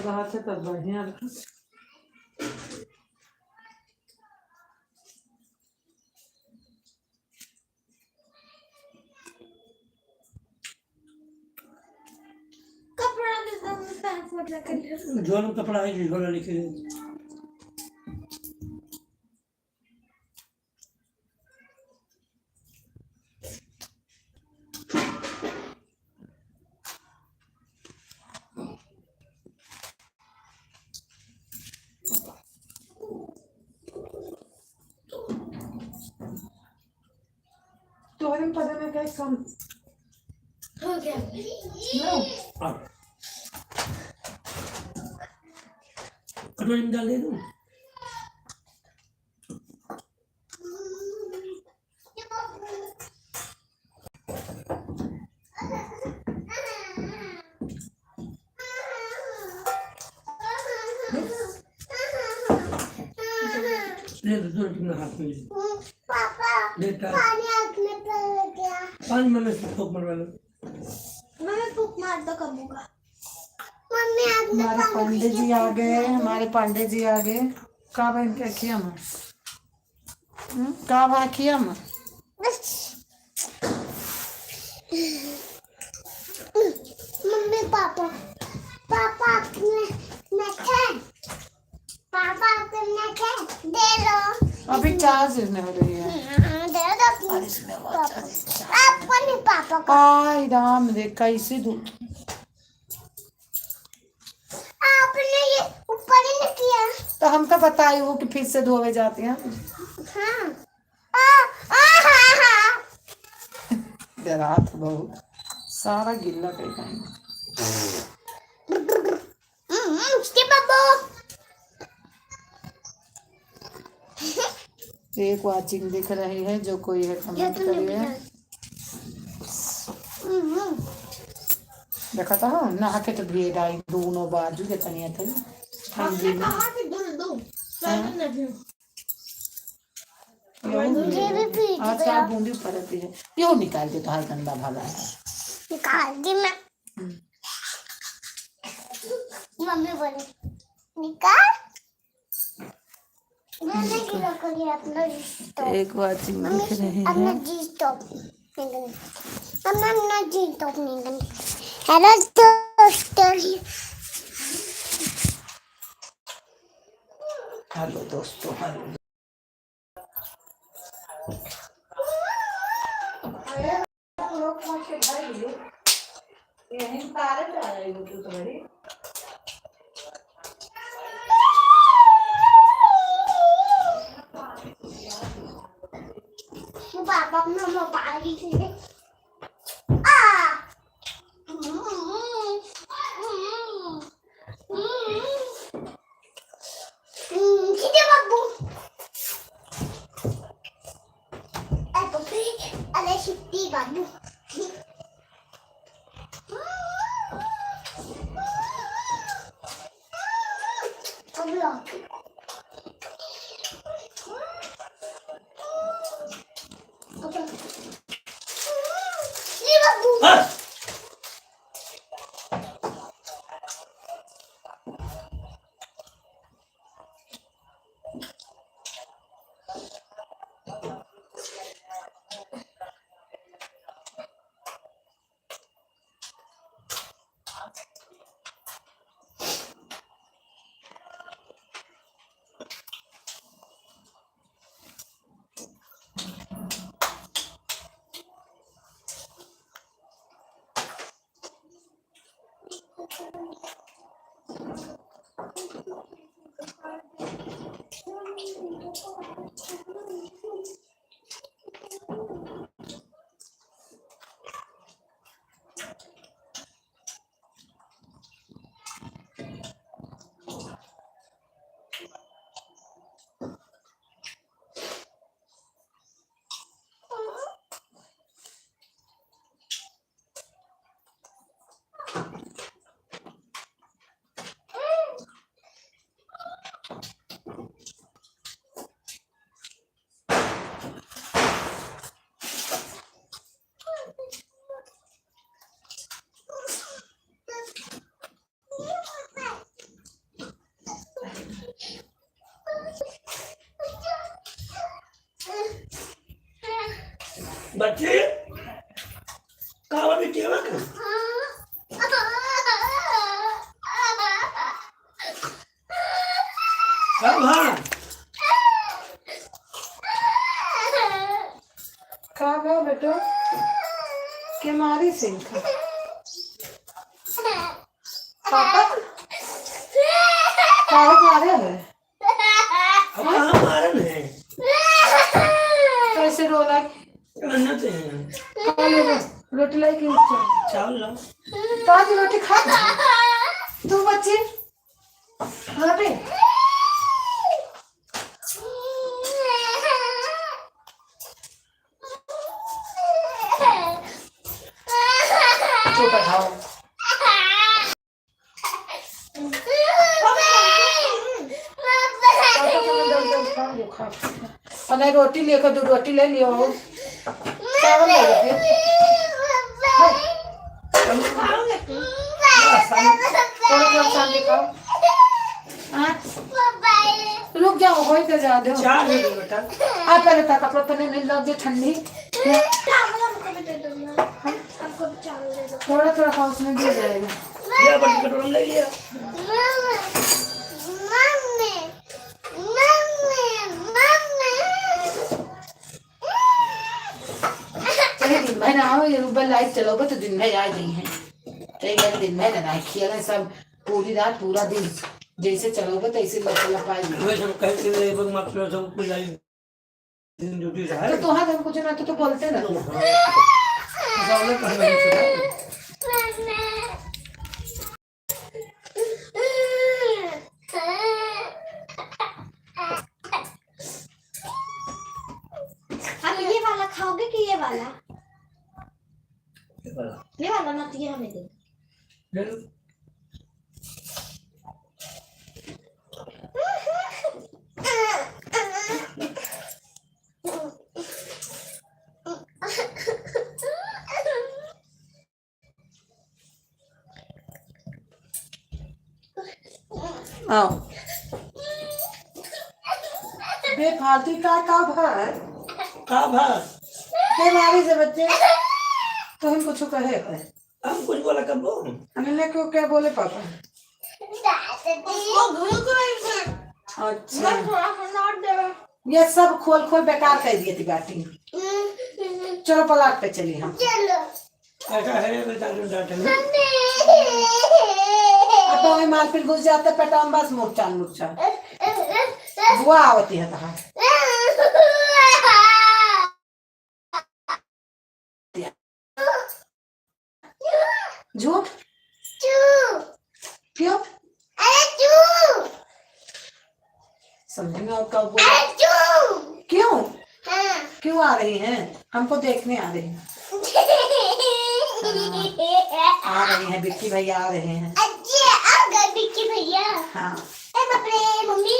हाथ से तब बढ़िया जो कपड़ा है झोला लिखे तो पता में क्या कम हो गया हाँ। कटोरी में डाल दे दूँ। ले दो, दो तुमने हाथ में ले। पापा लेटा पानी हाथ में पड़ गया। पानी में से फूक मरवा लो। मैं फूक मार दो कबूगा। मम्मी हाथ में हमारे पंडित जी आ गए, हमारे पंडित जी आ गए। का बहन क्या किया मैं का भा किया मैं मम्मी पापा पापा आपने नखे पापा आपने नखे दे दो। अभी चार्ज नहीं हो रही है। दे दो अरे इसमें बहुत आपको नहीं पापा को। आय राम रे कैसे दूं। आपने ये ऊपर ही नहीं किया। तो हमका बताई वो कि फिर से धोवे जाते हैं। हाँ हाँ रात बहुत सारा गिल्ला कर खाएंगे। उसके बाबू एक वाचिंग दिख रही है, जो कोई है कमेंट करिए। देखा था नहा के तो भेड़ आई दोनों बाजू के तनिया थे ठंडी में। अच्छा बूंदी पड़ती है, यो निकाल के तो हर गंदा भागा है। निकाल दी मैं। मम्मी बोले निकाल। मैंने क्या करी अपना रिश्ता। एक वाचिंग दिख रही अपना है। जी स्टॉप अपना जी स्टॉप नहीं करनी। हेलो दोस्तों हेलो दोस्तों, हेलो। यही तारे जा रही हो तू तो बड़ी। पापा अपना मोबाइल से बाबू अरे शिट्टी बाबू हाँ। बच्चे कहाँ भी क्या कर खा गया बेटो के मारी सिंह पापा कहाँ मारे है कहाँ मारन है कैसे रोला अन्ना चाहिए खा ले रोटी लाई क्यों? चावल ला। तो आज रोटी खा तू बच्ची रोटी। चुप खाओ। और नहीं रोटी लेकर दो, रोटी ले लियो। चावल ले लो थोड़ा शांति खाओ। रुक जाओ वही तो जा दो। चाय ले लो बेटा। आप पहले तक कपड़ा पहने नहीं लग गई ठंडी। थोड़ा थोड़ा खाओ उसमें गिर जाएगा। लिया बड़ी कटोरा में ले लिया। दिन भर आओ ये ऊपर लाइट चलोगे तो दिन भर आ गई है। तो दिन भर ना खेले सब पूरी रात पूरा दिन जैसे चलोगे तो ऐसे चला पाएगी। वे सब कहते हैं बग मत लो सब कुछ आई दिन ड्यूटी रहा है। तो हम कुछ ना तो बोलते ना बोले कहने से आप ये वाला खाओगे कि ये वाला? वाला ये वाला ना तो ये हमें दे। आओ बेफालतू का भर मारी से बच्चे तो हम कुछ कहे हम कुछ बोला कब हमने क्यों क्या बोले पापा? अच्छा ये सब खोल खोल बेकार कर दिए थी बाटी। चलो पलाट पे चलिए हम। ऐसा है अब तो हमें माल फिर घुस जाते पेटा में बस मुरचा बुआ आवती है तहाँ झूठ क्यों समझ में और कब क्यों क्यों आ रही हैं? हमको देखने आ रही हैं। आ रही हैं बिक्की भैया आ रहे हैं। बिक्की भैया हाँ मम्मी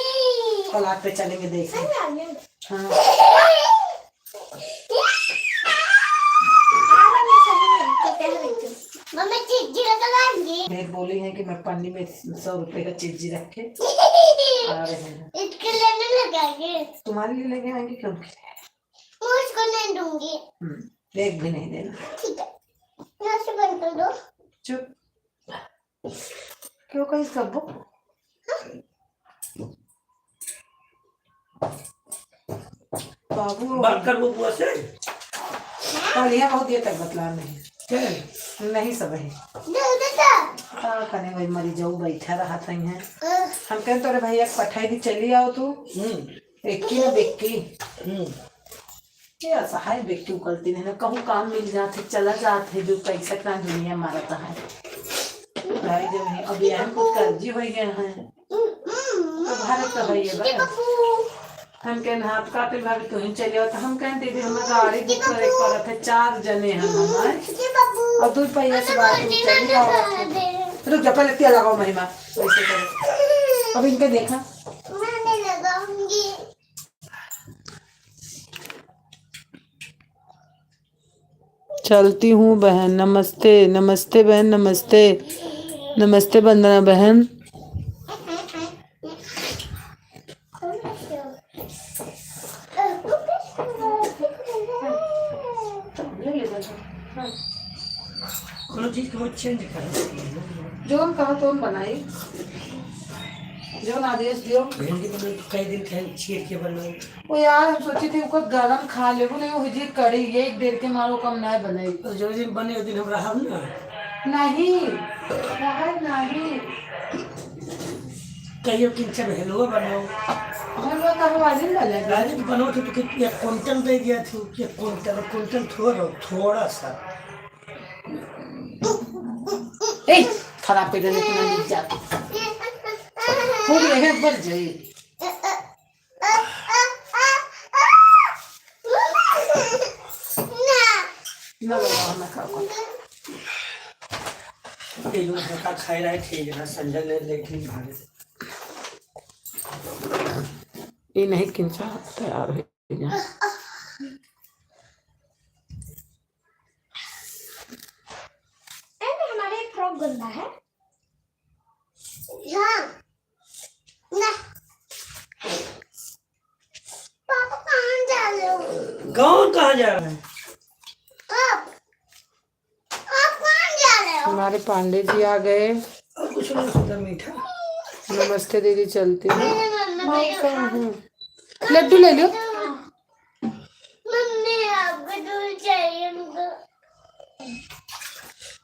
पलाट पे चलेंगे देखने। हाँ मम्मी चिज्जी लगाएंगे। मैं बोली है कि मैं पन्नी में 100 रुपए का चिज्जी रखे आ रहे हैं। इसके लिए नहीं लगाएंगे। तुम्हारे लिए लेके आएंगे क्यों? मुझको नहीं दूंगी। एक भी नहीं देना। ठीक है यहाँ से बंद कर दो। चुप क्यों कहीं सब बाबू बात कर वो बुआ से। कल यह बहुत देर तक बतला नहीं सब है कने वही मरी जाऊ बैठा रहा था हैं। हम कहें तोरे भैया पठाई दी चली आओ तू एक में बेक्की ये असहाय बेक्की उकलती नहीं ना कहूँ काम मिल जाते चला जाते जो पैसा का दुनिया मारता है भाई जब नहीं अब यहाँ कुछ कर्जी हो गए हैं तो भारत का भैया हम कहें हाथ काटे भाभी तो ही चले तो हम कहें दीदी हमें गाड़ी बुक करे पड़ा था 4 जने हम हमारे और 2 पहिया से बात चली आओ रुक जा पहले तेल लगाओ महिमा वैसे करो अब इनके देखा मैं लगाऊंगी। चलती हूँ बहन। नमस्ते नमस्ते बहन नमस्ते नमस्ते वंदना बहन। चीज को चेंज कर जो हम कहा तो हम बनाई जो आदेश दियो। भिंडी बने कई दिन कहीं चीर के बनाओ। वो यार हम सोची थी उसको गरम खा ले नहीं वो जी कड़ी 1-1.5 के मारो कम नहीं बनाई तो जो दिन बने उस दिन हम रहा ना नहीं कहियो किन सब हेलो बनाओ हम लोग कहवाजी वाले राजन बनाओ तो एक क्विंटल दे दिया था। 1 क्विंटल थोड़ा सा ए खराब कर देने को नहीं जाती खूब रहे बढ़ जाए ना बाबा ना खाओ ये लोग धक्का खाए रहे थे ना संजय ने लेकिन भागे ये नहीं किंचा तैयार हो गया हमारे एक फ्रॉक गंदा है हाँ ना पापा कहाँ जा रहे हो गाँव कहाँ जा रहे हैं आप कहाँ जा रहे हो हमारे पांडे जी आ गए और कुछ नहीं सुधा मीठा नमस्ते दीदी चलती हूँ मम्मी लड्डू ले लो आपको दूध चाहिए हमको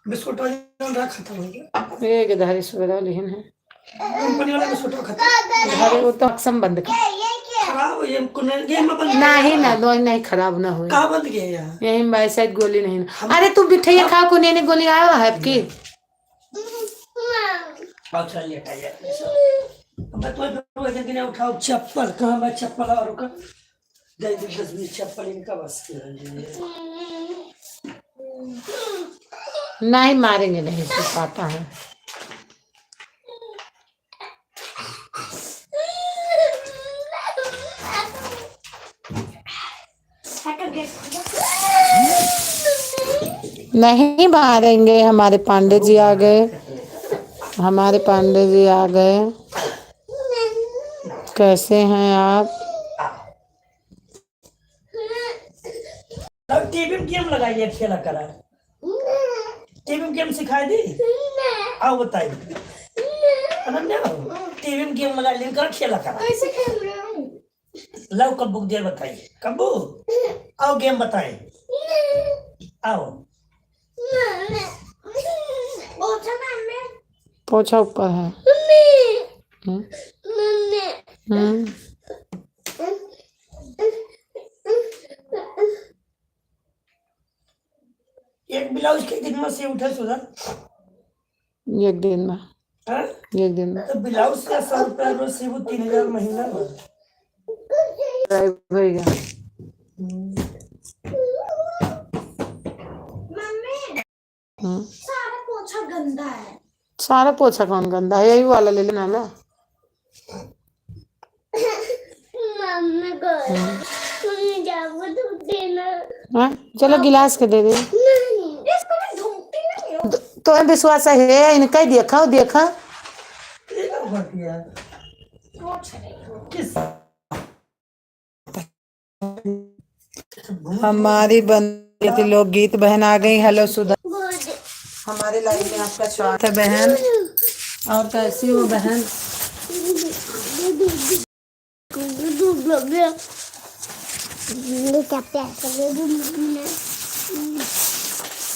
बिस्कुट वाला खत्म हो गया एक धारी सुविधा लेकिन है कंपनी वाला बिस्कुट खत्म धारी वो तो अक्सम बंद कर ये क्या खराब ये गेम में बंद नहीं ना दो नहीं खराब ना हो कहाँ बंद किया यार यही बाई साइड गोली नहीं ना अरे तू मिठाइया खा को ने गोली आया है आपकी अच्छा लेटा यार मैं तो एक दिन उठाओ चप्पल कहाँ मैं चप्पल और का दे 10-20 चप्पल इनका बस नहीं मारेंगे नहीं इसको पाता है नहीं मारेंगे हमारे पांडे जी आ गए हमारे पांडे जी आ गए कैसे हैं आप टीवी में गेम लगाइए खेला करा टीवी में गेम सिखाई दी आओ बताइए अनन्या टीवी में गेम लगा लेकर खेला करा कैसे खेल रहे हो लव कब बुक देर बताइए कब्बू आओ गेम बताइए आओ पोछा ऊपर है हम्म, हम्म। एक ब्लाउज के दिन में से उठे सुधा एक दिन में हाँ? एक दिन में तो ब्लाउज का 100 रुपया रोज से वो 3000 महीना में ड्राइव हो गया सारा पोछा गंदा है सारा पोछा कौन गंदा है यही वाला ले लेना ना मम्मी को मम्मी जाओ दूध देना हाँ चलो गिलास के दे दे नहीं इसको मैं ढूंढती नहीं हूँ तो विश्वास है इनका ही देखा देखा ये क्या बात किया पोछ रही हूँ किस हमारी बंदी लोग गीत बहन आ गई हेलो सुधा बोल हमारे लाइफ में आपका स्वागत है बहन और कैसी हो बहन क्या प्यार कर रही है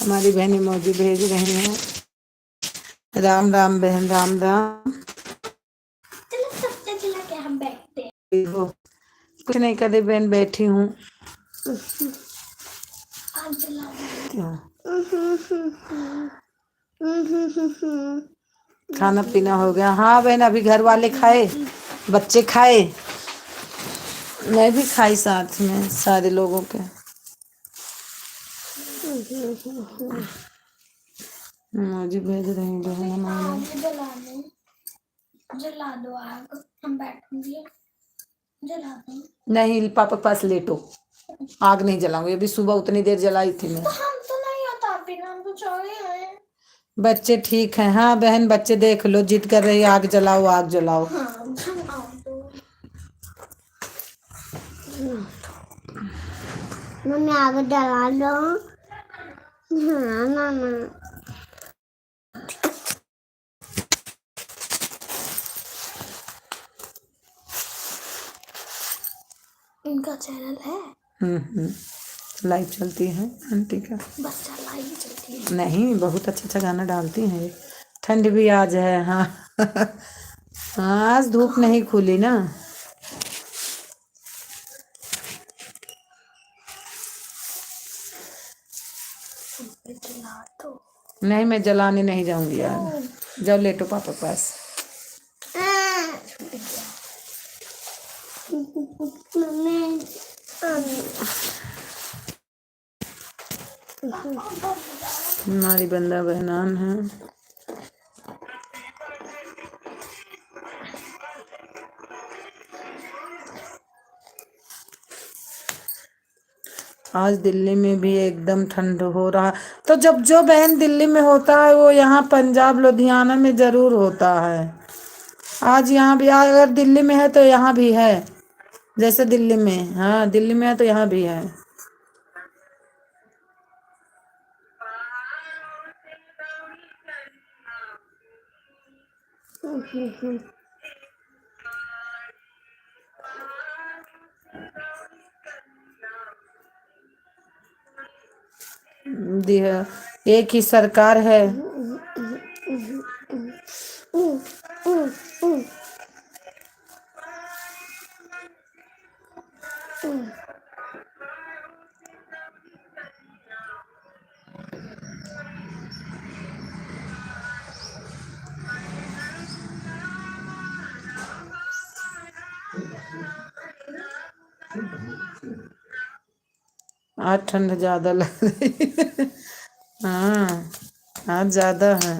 हमारी बहन मौजी भेज रही हैं राम राम बहन राम राम चलो सबसे चिल्ला के हम बैठते हैं वो कुछ नहीं करे बहन बैठी हूँ आज चला क्यों खाना पीना हो गया हाँ बहन अभी घर वाले खाए बच्चे खाए मैं भी खाई साथ में सारे लोगों के मुझे भेज रही बहन हमारे आग जला दो आग हम बैठेंगे जला दो नहीं पापा पास लेटो आग नहीं जलाऊंगी अभी सुबह उतनी देर जलाई थी मैं हम तो नहीं आता बिना हम तो चले आए बच्चे ठीक हैं हाँ बहन बच्चे देख लो जिद कर रही आग जलाओ आग जलाओ हाँ जलाओ तो मम्मी आग जला दो हाँ मामा इनका चैनल है लाइव चलती है आंटी का बच्चा लाइव चलती है नहीं बहुत अच्छा अच्छा गाना डालती हैं ये ठंड भी आज है हाँ हाँ आज धूप नहीं खुली ना जला दो नहीं, मैं जलाने नहीं जाऊंगी यार। जाओ लेटो पापा के पास। मम्मी हमारी बंदा बहनान है। आज दिल्ली में भी एकदम ठंड हो रहा। तो जब जो बहन दिल्ली में होता है वो यहाँ पंजाब लुधियाना में जरूर होता है। आज यहाँ भी, अगर दिल्ली में है तो यहाँ भी है। जैसे दिल्ली में, हाँ दिल्ली में है तो यहाँ भी है। एक ही सरकार है। आज ठंड ज्यादा लग रही है। हाँ, आज ज्यादा है।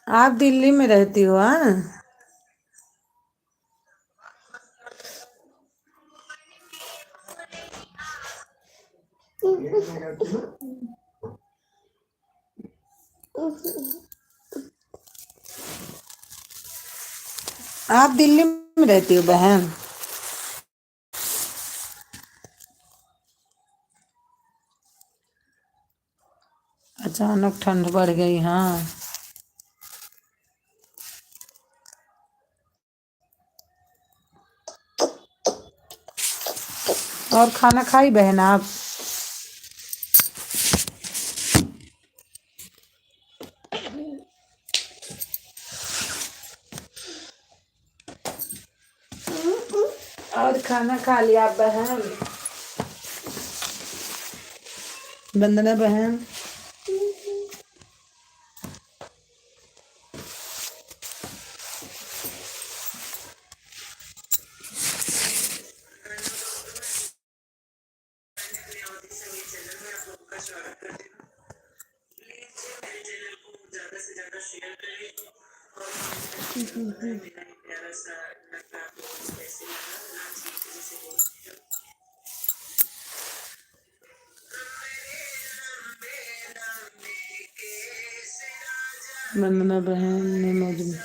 आप दिल्ली में रहती हो? हाँ, आप दिल्ली में रहती हो बहन? अचानक ठंड बढ़ गई। हाँ, और खाना खाई बहन आप? और खाना खा लिया आप बहन? वंदना बहन, वंदना बहन ने मौजूद।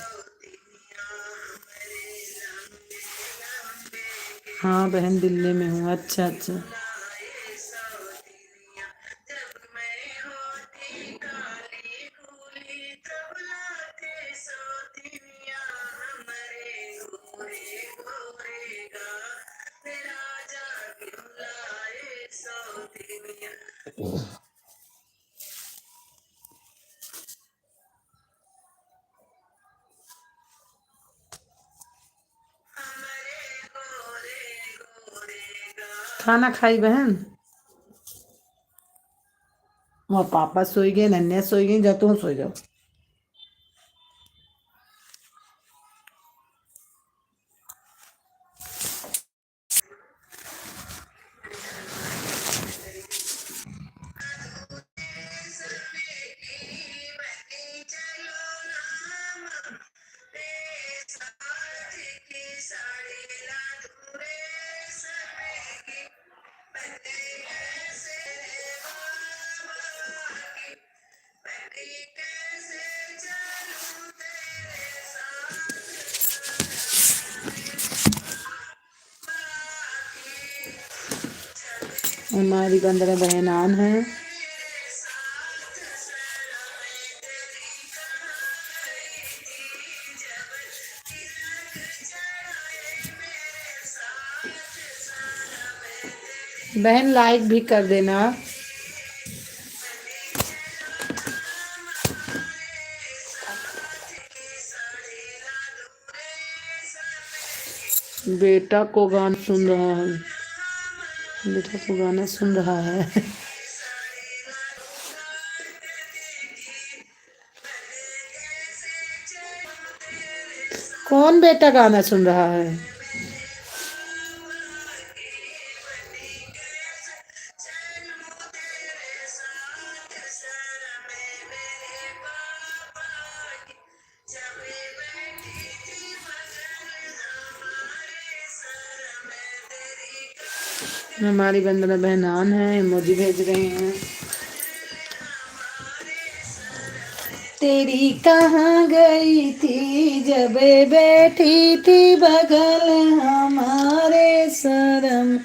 हाँ बहन, दिल्ली में हूँ। अच्छा अच्छा। खाना खाई बहन? वो पापा सोई गए, नन्या सोई गई, जा तुम सो जाओ। हमारी 15 बहनान हैं। बहन लाइक भी कर देना। बेटा को गाना सुन रहा है। बेटा को गाना सुन रहा है। कौन बेटा गाना सुन रहा है? हमारी वंदना बहनान है, इमोजी भेज रहे हैं। तेरी कहाँ गई थी जब बैठी थी बगल हमारे शर्म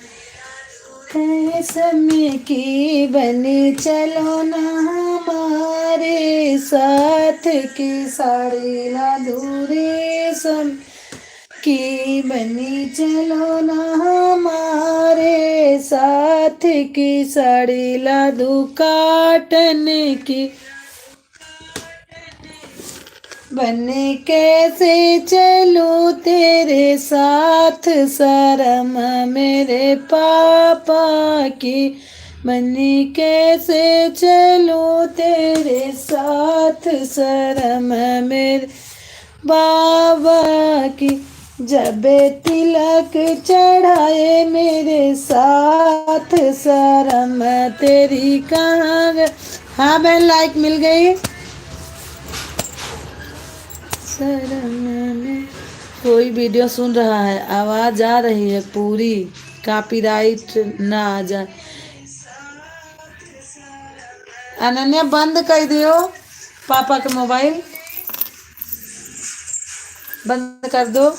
समय की बनी चलो ना हमारे साथ की साड़ी ला दूरे सम की बनी चलो ना हमारे साथ की साड़ी ला दू काटन की बने कैसे चलूं तेरे साथ शर्म मेरे पापा की बने कैसे चलूं तेरे साथ शर्म मेरे बाबा की जब तिलक चढ़ाए मेरे साथ शर्म तेरी कहाँ हाँ बहन लाइक मिल गई। में कोई वीडियो सुन रहा है, आवाज आ रही है पूरी, कॉपीराइट ना आ जाए। अनन्या बंद कर दियो पापा का मोबाइल, बंद कर दो।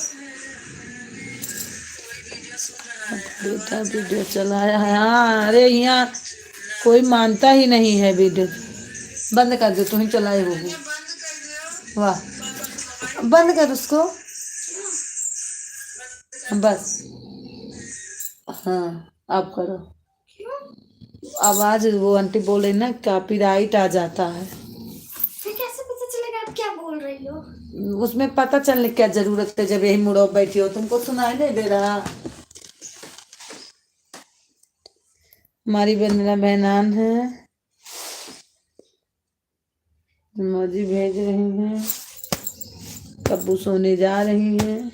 बेटा वीडियो चलाया है। हाँ अरे यहाँ कोई मानता ही नहीं है वीडियो। बंद कर दो, तुम ही चलाए हो। वाह बंद कर उसको बस। हाँ अब करो। आवाज वो आंटी बोल रही ना कॉपीराइट आ जाता है। फिर कैसे पता चलेगा आप क्या बोल रही हो? उसमें पता चलने की क्या जरूरत है जब यही मुड़ो बैठी हो, तुमको सुनाई नहीं दे रहा? हमारी बंदना बहनान है, मौजी भेज रही हैं, कब्बू सोने जा रही हैं।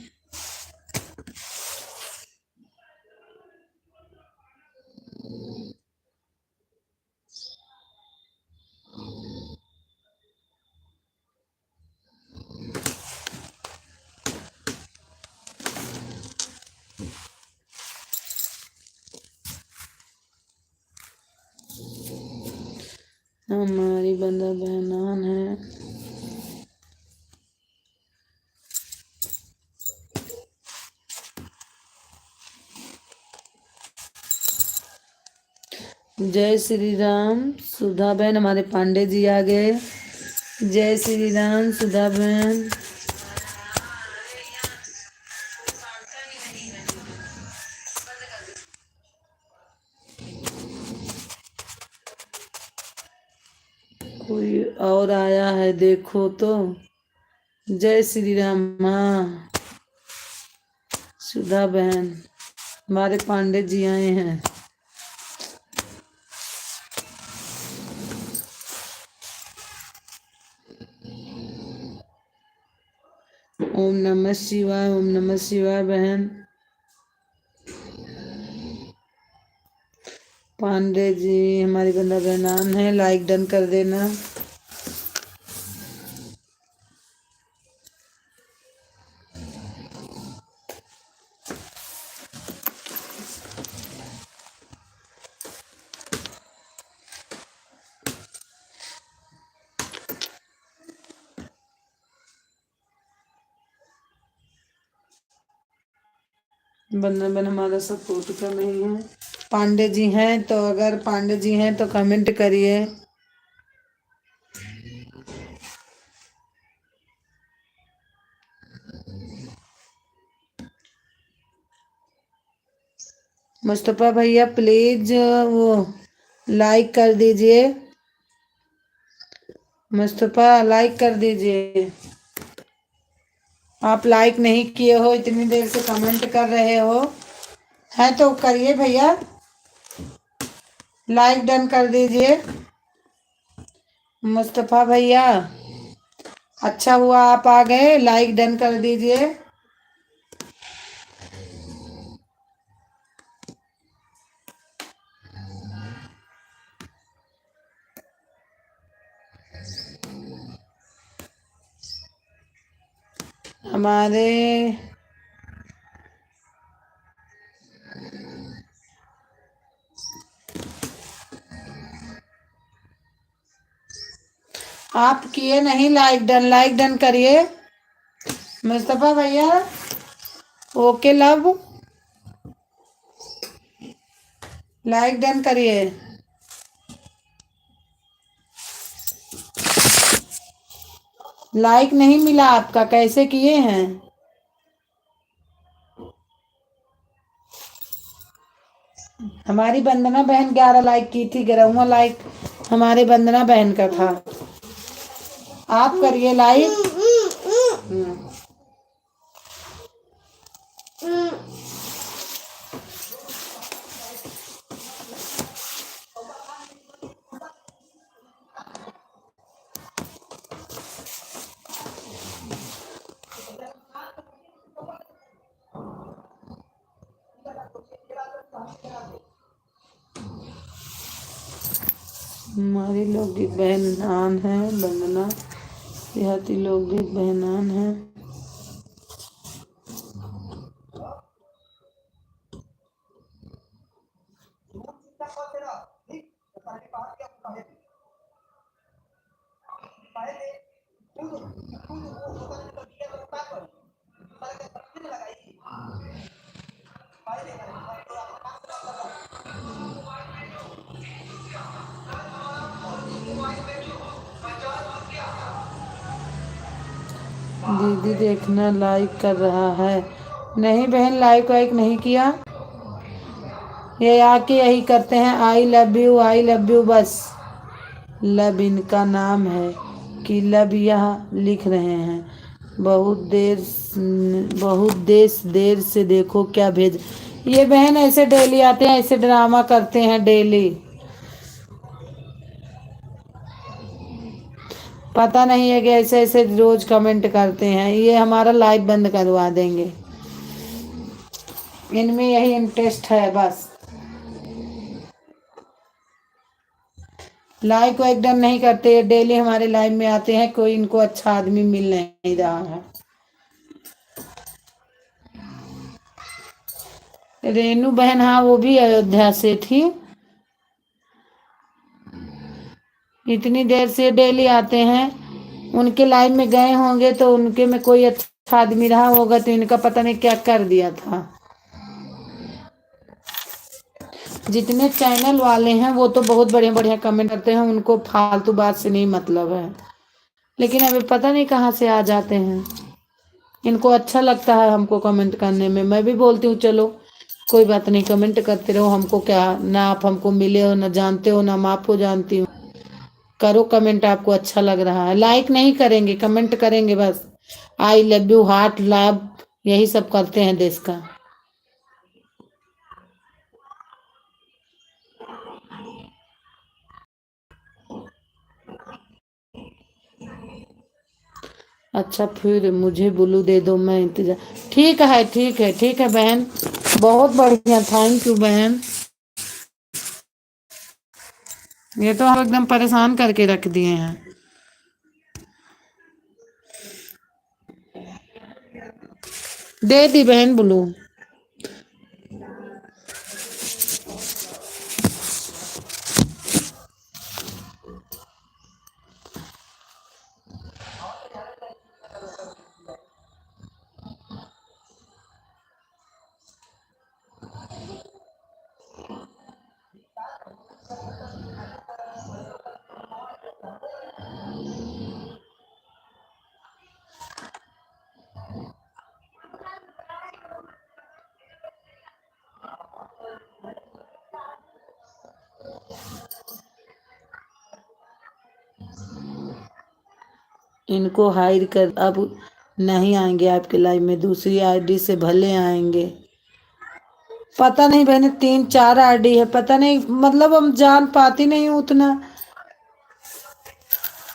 हमारी बंदा बहनान है। जय श्री राम। सुधा बहन हमारे पांडे जी आ गए। जय श्री राम सुधा बहन। कोई और आया है देखो तो। जय श्री राम। माँ सुधा बहन हमारे पांडे जी आए हैं। ओम नमः शिवाय, ओम नमः शिवाय बहन। पांडे जी हमारी बंदा बहनान है, लाइक डन कर देना। बंदा बहन हमारा सपोर्ट कर रही है। पांडे जी हैं तो अगर पांडे जी हैं तो कमेंट करिए। मुस्तफा भैया प्लीज वो लाइक कर दीजिए। मुस्तफा लाइक कर दीजिए। आप लाइक नहीं किए हो, इतनी देर से कमेंट कर रहे हो, है तो करिए भैया, लाइक डन कर दीजिए। मुस्तफा भैया, अच्छा हुआ आप आ गए, लाइक डन कर दीजिए। हमारे आप किए नहीं लाइक डन करिए। मुस्तफा भैया, ओके लव, लाइक डन करिए। लाइक नहीं मिला आपका, कैसे किए हैं? हमारी वंदना बहन 11 लाइक की थी, 11वां लाइक हमारे वंदना बहन का था। आप करिए लाइक। हमारी लौकिक बहनान है वंदना, देहाती लौकिक बहनान है। दीदी देखना लाइक कर रहा है। नहीं बहन, लाइक वाइक नहीं किया, ये आके यही करते हैं आई लव यू बस। लब इनका नाम है कि लब यह लिख रहे हैं। बहुत देर से देखो क्या भेज। ये बहन ऐसे डेली आते हैं, ऐसे ड्रामा करते हैं डेली, पता नहीं है कि ऐसे ऐसे रोज कमेंट करते हैं। ये हमारा लाइव बंद करवा देंगे, इनमें यही इंटरेस्ट है बस। लाइक वाइक डन नहीं करते, ये डेली हमारे लाइव में आते हैं, कोई इनको अच्छा आदमी मिल नहीं रहा है। रेनू बहन, हाँ वो भी अयोध्या से थी, इतनी देर से डेली आते हैं। उनके लाइव में गए होंगे तो उनके में कोई अच्छा आदमी रहा होगा, तो इनका पता नहीं क्या कर दिया था। जितने चैनल वाले हैं वो तो बहुत बढ़िया बढ़िया कमेंट करते हैं, उनको फालतू बात से नहीं मतलब है, लेकिन अभी पता नहीं कहाँ से आ जाते हैं। इनको अच्छा लगता है हमको कमेंट करने में, मैं भी बोलती हूँ चलो कोई बात नहीं, कमेंट करते रहो, हमको क्या, ना आप हमको मिले हो, ना जानते हो, ना मैं आपको जानती हूँ। करो कमेंट, आपको अच्छा लग रहा है। लाइक नहीं करेंगे, कमेंट करेंगे बस। I love you, heart love, यही सब करते हैं देश का। अच्छा फिर मुझे ब्लू दे दो, मैं इंतजार। ठीक है ठीक है ठीक है बहन, बहुत बढ़िया, थैंक यू बहन। ये तो आप एकदम परेशान करके रख दिए हैं। दे दी बहन ब्लू। इनको हाइड कर, अब नहीं आएंगे आपके लाइव में, दूसरी आईडी से भले आएंगे। पता नहीं बहने 3-4 आईडी है, पता नहीं, मतलब हम जान पाती नहीं हूँ उतना।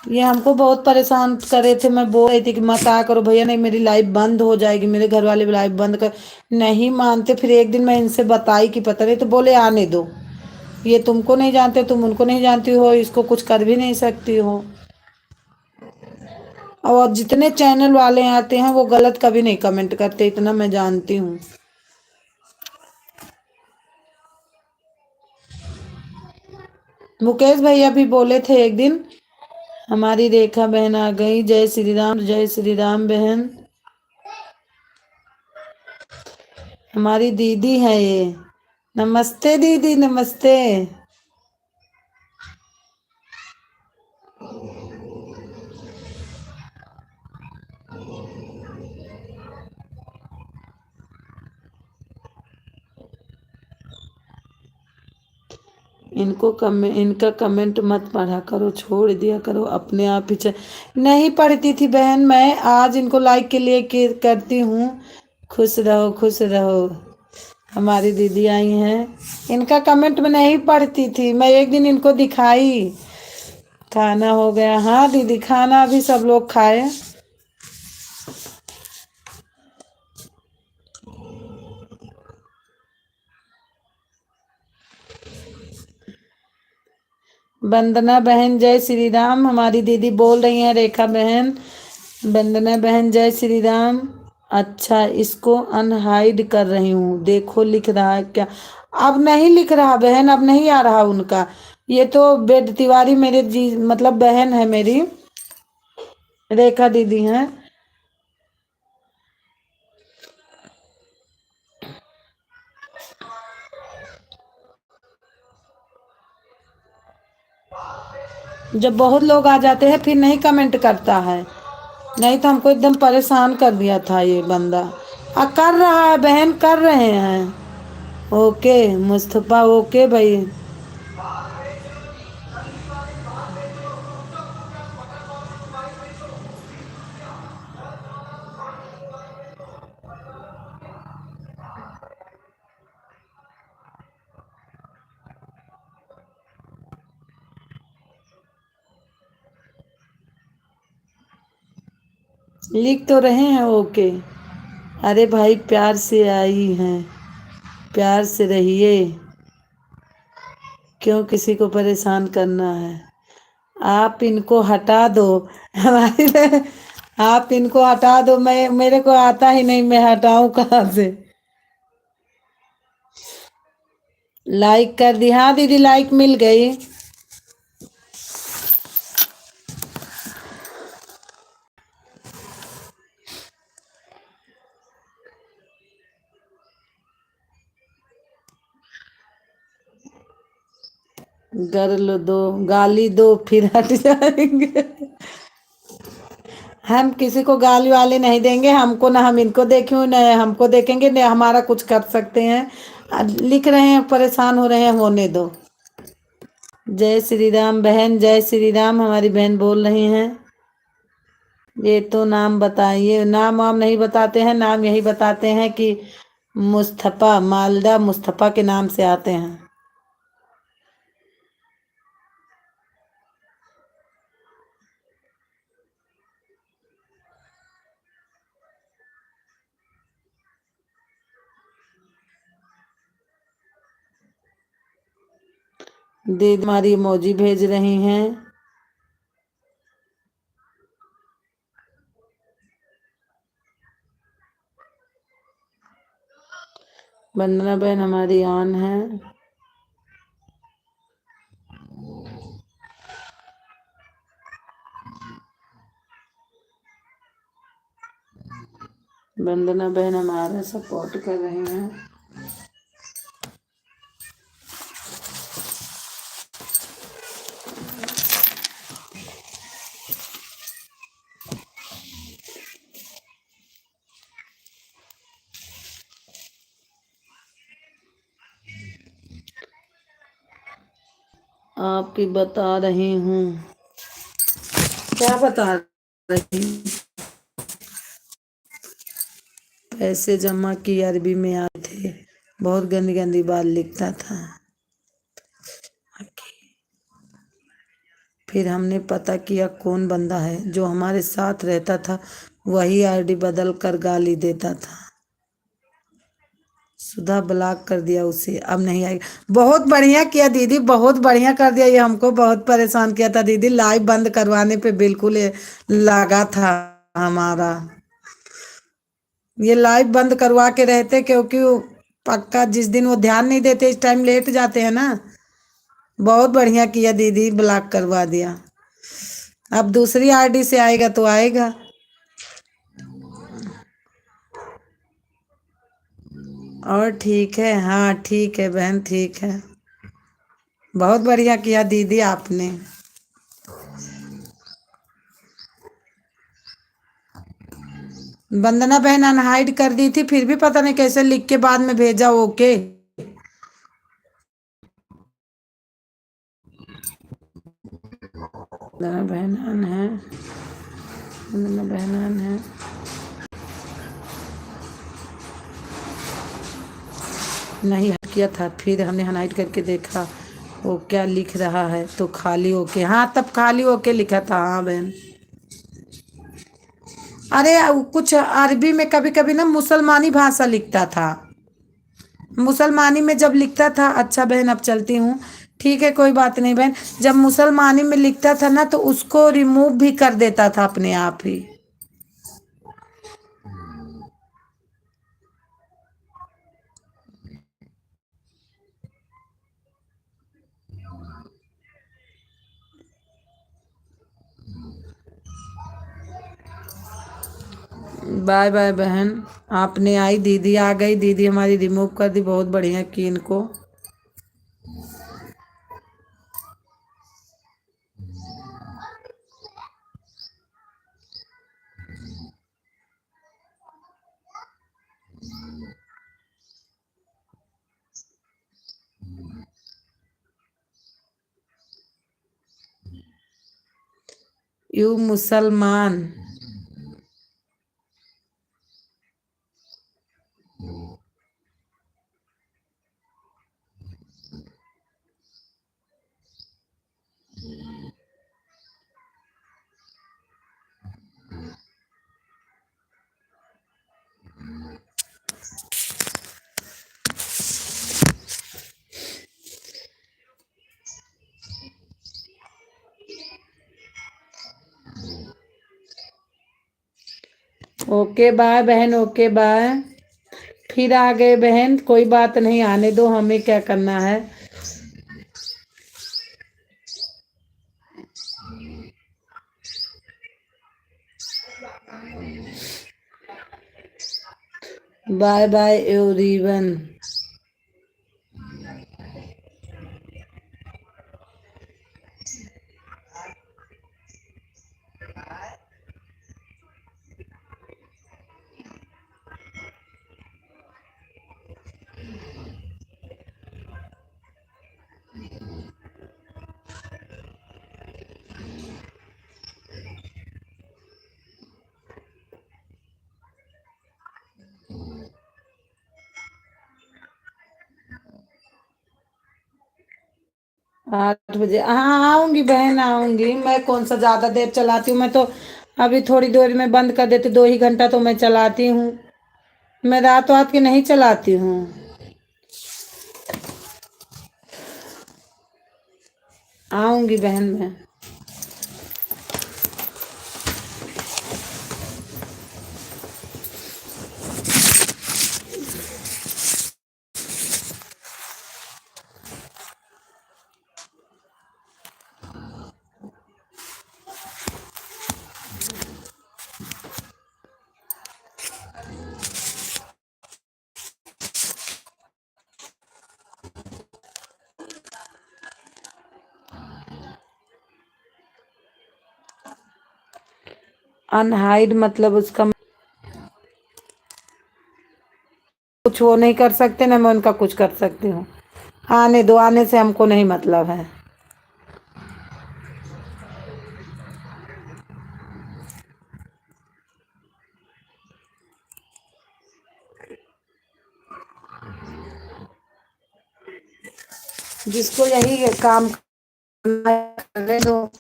ये हमको बहुत परेशान करे थे, मैं बोल रही थी कि मत आया करो भैया, नहीं मेरी लाइफ बंद हो जाएगी, मेरे घर वाले लाइफ बंद कर, नहीं मानते। फिर एक दिन मैं इनसे बताई कि पता नहीं, तो बोले आने दो, ये तुमको नहीं जानते, तुम उनको नहीं जानती हो, इसको कुछ कर भी नहीं सकती हो। और जितने चैनल वाले आते हैं वो गलत कभी नहीं कमेंट करते, इतना मैं जानती हूँ। मुकेश भैया भी बोले थे एक दिन, हमारी रेखा बहन आ गई, जय श्री राम, जय श्री राम बहन, हमारी दीदी है ये। नमस्ते दीदी, नमस्ते। इनका कमेंट मत पढ़ा करो, छोड़ दिया करो, अपने आप ही नहीं पढ़ती थी बहन, मैं आज इनको लाइक के लिए करती हूँ। खुश रहो, खुश रहो। हमारी दीदी आई हैं, इनका कमेंट में नहीं पढ़ती थी, मैं एक दिन इनको दिखाई। खाना हो गया? हाँ दीदी, खाना अभी सब लोग खाए। वंदना बहन जय श्री राम, हमारी दीदी बोल रही हैं, रेखा बहन, वंदना बहन जय श्री राम। अच्छा, इसको अनहाइड कर रही हूँ, देखो लिख रहा है क्या? अब नहीं लिख रहा बहन, अब नहीं आ रहा उनका। ये तो बेद तिवारी मेरे जी, मतलब बहन है मेरी, रेखा दीदी हैं। जब बहुत लोग आ जाते हैं फिर नहीं कमेंट करता है, नहीं तो हमको एकदम परेशान कर दिया था ये बंदा। कर रहा है बहन, कर रहे हैं। ओके मुस्तफा, ओके भाई। लिख तो रहे हैं ओके। अरे भाई प्यार से आई हैं, प्यार से रहिए, क्यों किसी को परेशान करना है? आप इनको हटा दो। हमारी आप इनको हटा दो, मैं, मेरे को आता ही नहीं, मैं हटाऊं कहाँ से? लाइक कर दी? हाँ दीदी, लाइक मिल गई। कर लो, दो गाली दो फिर हट जाएंगे। हम किसी को गाली वाली नहीं देंगे, हमको ना हम इनको देखें, न हमको देखेंगे, न हमारा कुछ कर सकते हैं। लिख रहे हैं, परेशान हो रहे हैं, होने दो। जय श्री राम बहन, जय श्री राम, हमारी बहन बोल रही हैं। ये तो नाम बताइए, नाम वाम नहीं बताते हैं, नाम यही बताते हैं कि मुस्तफा, मालदा मुस्तफा के नाम से आते हैं। दीदी हमारी इमोजी भेज रही हैं। वंदना बहन हमारी ऑन है। वंदना बहन हमारा सपोर्ट कर रही हैं। आपकी बता रही हूँ। क्या बता रही हूँ? पैसे जमा की अरबी में आए थे, बहुत गंदी गंदी बात लिखता था। फिर हमने पता किया कौन बंदा है जो हमारे साथ रहता था, वही आईडी बदल कर गाली देता था। सुधा ब्लॉक कर दिया उसे, अब नहीं आएगा। बहुत बढ़िया किया दीदी, बहुत बढ़िया कर दिया। ये हमको बहुत परेशान किया था दीदी, लाइव बंद करवाने पे बिल्कुल ये लगा था हमारा। ये लाइव बंद करवा के रहते, क्योंकि वो पक्का जिस दिन वो ध्यान नहीं देते इस टाइम लेट जाते हैं ना। बहुत बढ़िया किया दीदी, ब्लॉक करवा दिया। अब दूसरी आईडी से आएगा तो आएगा। और ठीक है, हाँ ठीक है बहन, ठीक है। बहुत बढ़िया किया दीदी आपने। वंदना बहन अनहाइड कर दी थी, फिर भी पता नहीं कैसे लिख के बाद में भेजा ओके। वंदना बहन है, वंदना बहन है। नहीं हट किया था, फिर हमने हाइलाइट करके देखा वो क्या लिख रहा है, तो खाली ओके। हाँ तब खाली ओके लिखा था। हाँ बहन, अरे कुछ अरबी में कभी कभी ना मुसलमानी भाषा लिखता था। मुसलमानी में जब लिखता था, अच्छा बहन अब चलती हूँ, ठीक है कोई बात नहीं बहन। जब मुसलमानी में लिखता था ना तो उसको रिमूव भी कर देता था अपने आप ही। बाय बाय बहन, आपने आई, दीदी आ गई, दीदी हमारी रिमूव कर दी, बहुत बढ़िया की इनको। यू मुसलमान। ओके बाय बहन, ओके बाय। फिर आ गए बहन, कोई बात नहीं, आने दो, हमें क्या करना है। Bye bye everyone. आठ बजे, हाँ आऊंगी बहन, आऊंगी। मैं कौन सा ज्यादा देर चलाती हूँ, मैं तो अभी थोड़ी देर में बंद कर देती, 2 ही घंटा तो मैं चलाती हूँ। मैं रात वात की नहीं चलाती हूँ। आऊंगी बहन मैं। अनहाइड मतलब उसका कुछ वो नहीं कर सकते ना, मैं उनका कुछ कर सकती हूँ। आने दो, आने से हमको नहीं मतलब है। जिसको यही काम करना है, करने दो।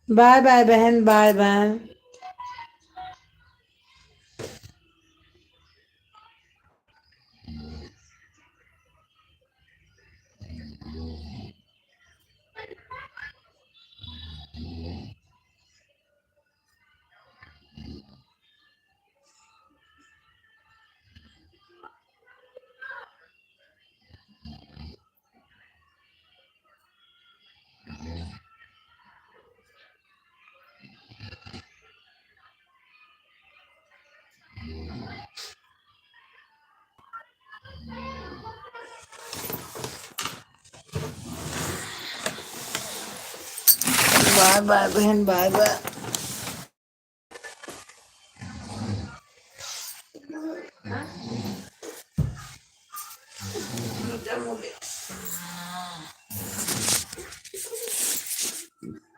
बाय बाय बहन, बाय बाय। बाय बाय बहन, बाय बाय।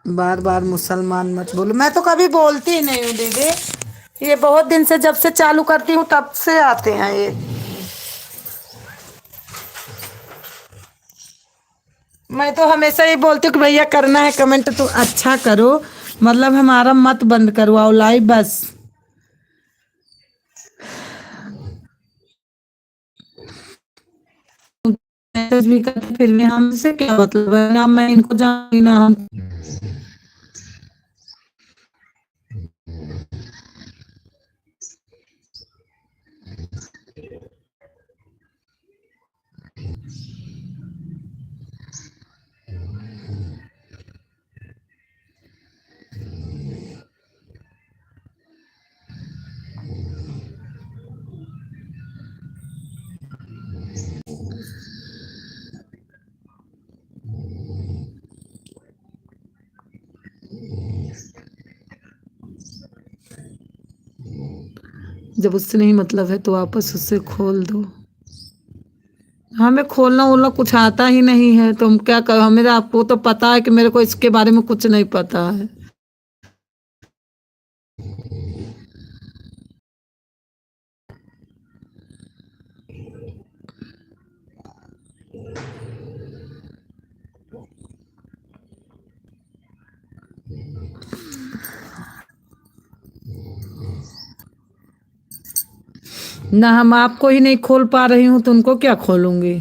बार बार मुसलमान मत बोलो, मैं तो कभी बोलती ही नहीं हूँ दीदी। ये बहुत दिन से, जब से चालू करती हूँ तब से आते हैं ये। मैं तो हमेशा ही बोलती हूँ कि भैया करना है कमेंट तो अच्छा करो, मतलब हमारा मत बंद करवाओ लाइव बस। मैसेज भी करते फिर भी हमसे क्या मतलब है, ना मैं इनको जानती ना हम। जब उससे नहीं मतलब है तो वापस उससे खोल दो। हमें खोलना वोलना कुछ आता ही नहीं है तो हम क्या कर, मेरा आपको तो पता है कि मेरे को इसके बारे में कुछ नहीं पता है। ना हम आपको ही नहीं खोल पा रही हूँ तो उनको क्या खोलूंगी।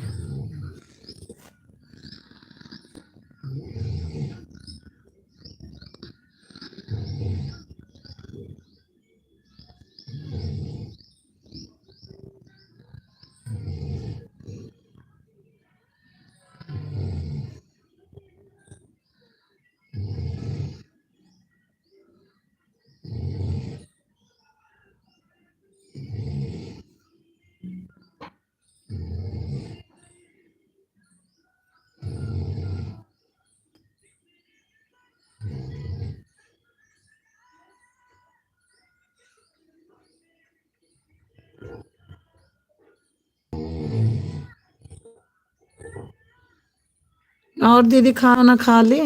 और दीदी खाना खा ली?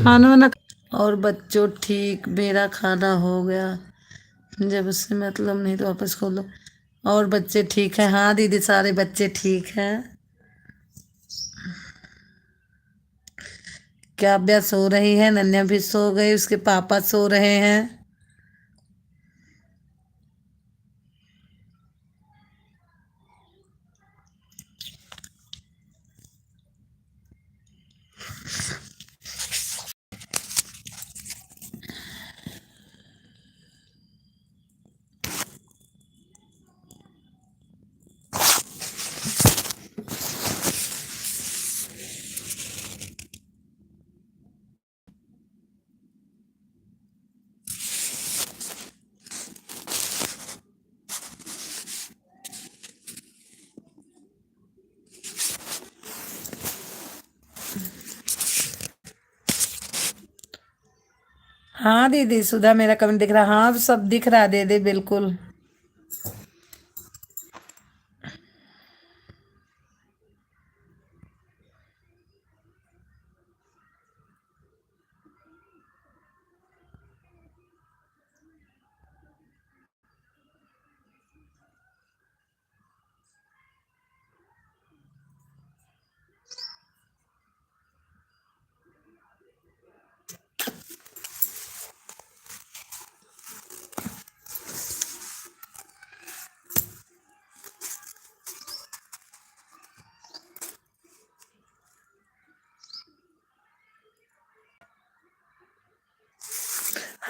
खाना वाना। और बच्चों ठीक, मेरा खाना हो गया। जब उससे मतलब नहीं तो वापस खोलो। और बच्चे ठीक है? हाँ दीदी सारे बच्चे ठीक हैं। क्या अभ्या सो रही है, नन्या भी सो गई, उसके पापा सो रहे हैं। हाँ दीदी, सुधा मेरा कमेंट दिख रहा, हाँ सब दिख रहा दीदी, बिल्कुल।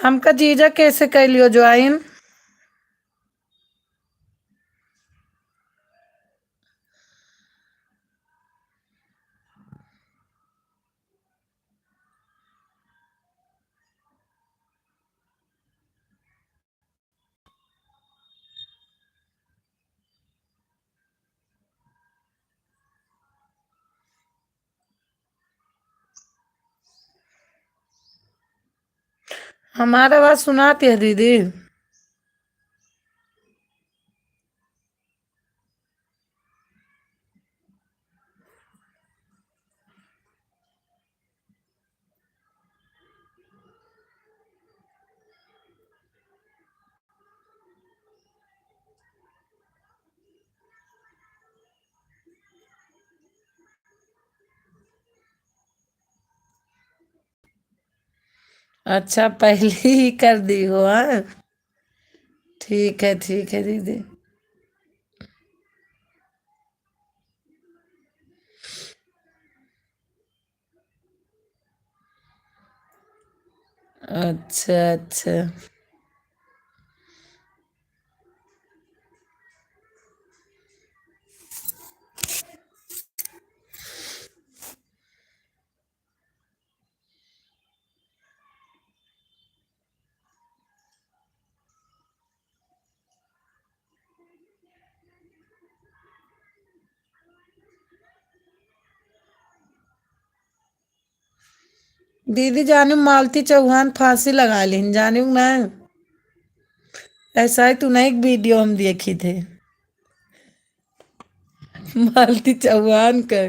हमका जीजा कैसे कैलियो ज्वाइन? हमारा आवाज सुनाती है दीदी? अच्छा, पहले ही कर दी हो, हाँ। ठीक है दीदी। अच्छा अच्छा। दीदी जानू मालती चौहान फांसी लगा ली, जानू ना? ऐसा ही तू ना, एक वीडियो हम देखी थे मालती चौहान का।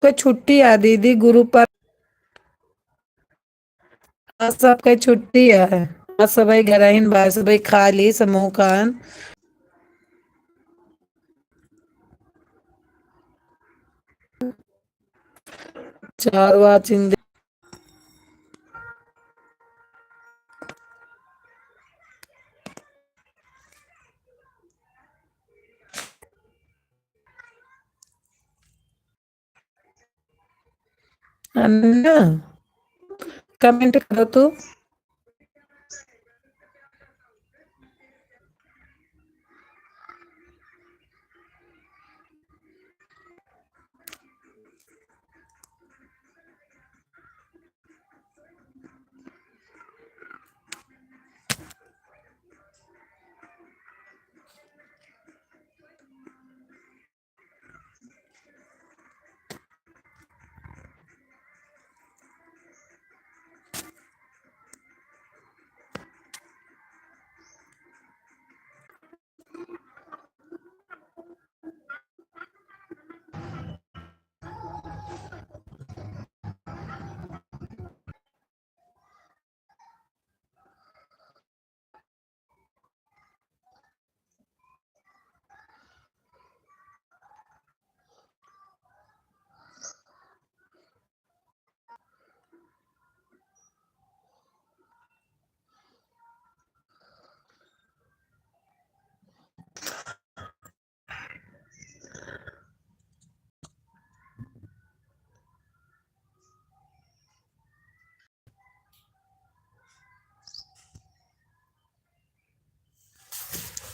कोई छुट्टी है दीदी गुरु पर? आज सबके छुट्टी है। आज सबई घर आइन बा, सबई खाली समूह कान। चार बार चिंदी। अन्ना कमेंट करो तो।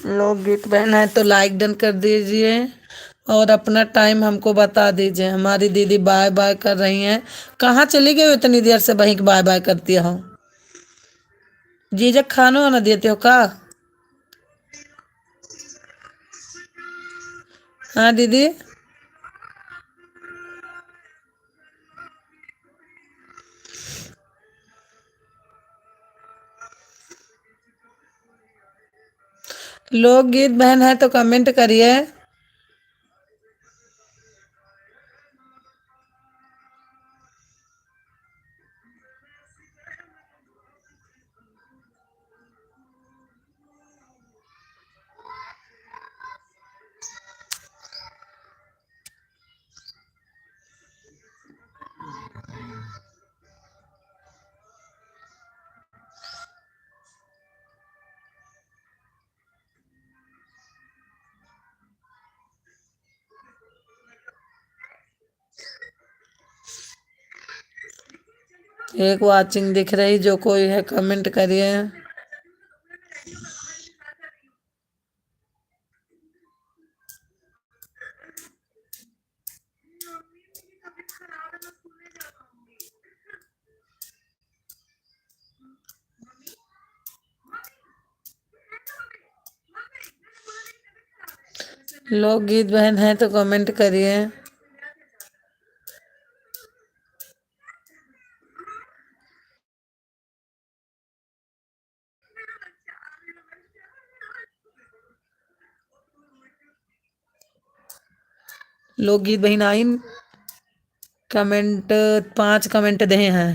लोग गीत बहन है तो लाइक डन कर दीजिए और अपना टाइम हमको बता दीजिए। हमारी दीदी बाय बाय कर रही हैं। कहाँ चली गई हो इतनी देर से वहीं बाय बाय करती हो? जीजा खानो वाना देते हो का? हाँ दीदी। लोकगीत बहन है तो कमेंट करिए। एक वाचिंग दिख रही, जो कोई है कमेंट करिए। लोकगीत बहन है तो कमेंट करिए। लोकगीत बहन आई, कमेंट 5 कमेंट दे हैं।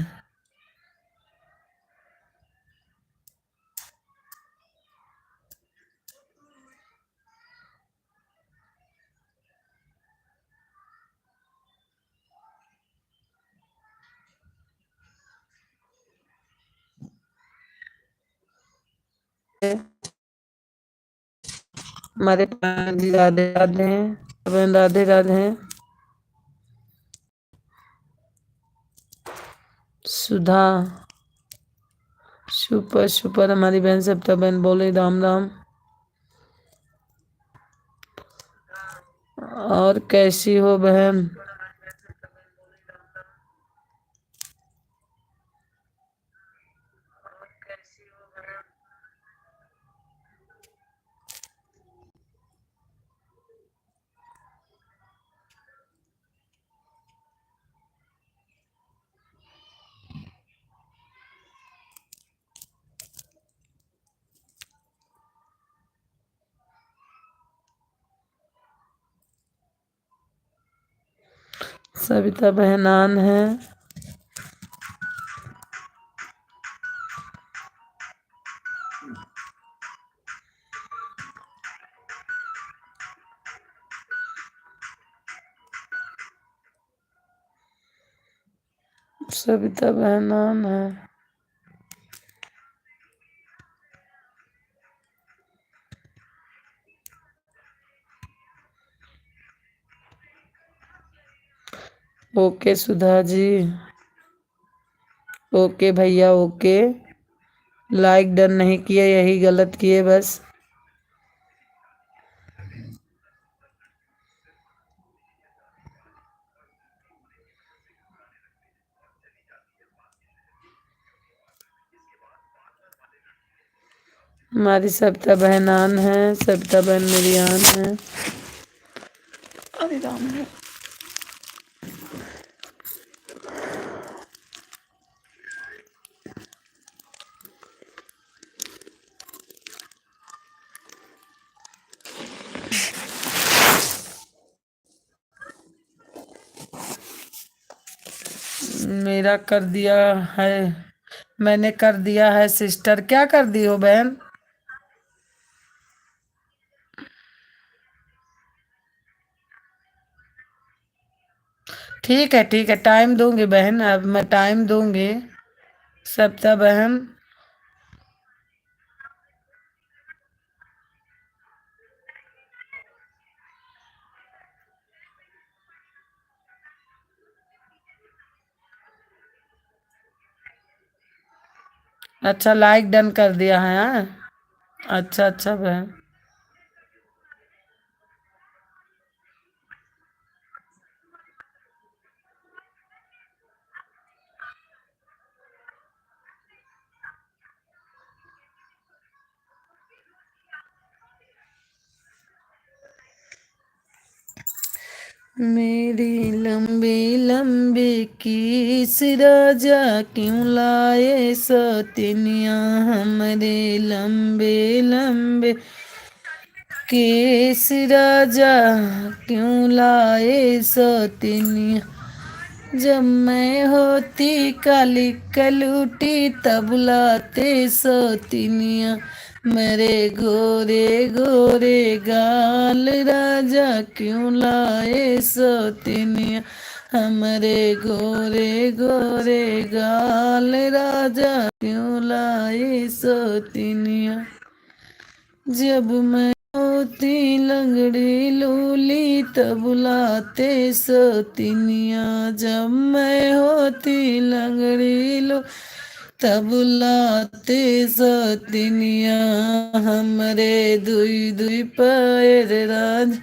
हमारे जी राधे राधे हैं, बहन राधे राधे हैं। सुधा सुपर सुपर हमारी बहन सप्ता बहन बोले राम राम। और कैसी हो बहन? सविता बहन आन है। सविता बहन आन है। ओके सुधा जी। ओके भैया ओके। लाइक डन नहीं किए, यही गलत किए बस। हमारी सविता बहनान है, सविता बहन मेरी आन है। अरे राम है। मेरा कर दिया है, मैंने कर दिया है सिस्टर। क्या कर दी हो बहन? ठीक है टाइम दूंगी बहन, अब मैं टाइम दूंगी। सप्ता बहन। अच्छा लाइक डन कर दिया है हाँ? अच्छा बहन। मेरी लंबी लंबी किस राजा क्यों लाए सौतनिया, हमरे लंबे लंबे केस राजा क्यों लाए सौतनिया। जब मैं होती काली कलूटी तब लाते सौतनिया, मेरे गोरे गोरे गाल राजा क्यों लाए सौतनिया, हमरे गोरे गोरे गाल राजा क्यों लाए सौतनिया। जब मैं होती लंगड़ी लूली तब लाते सौतनिया, जब मैं होती लंगड़ी लू तब लाते सौतनिया, हमरे दुई दुई पैर राज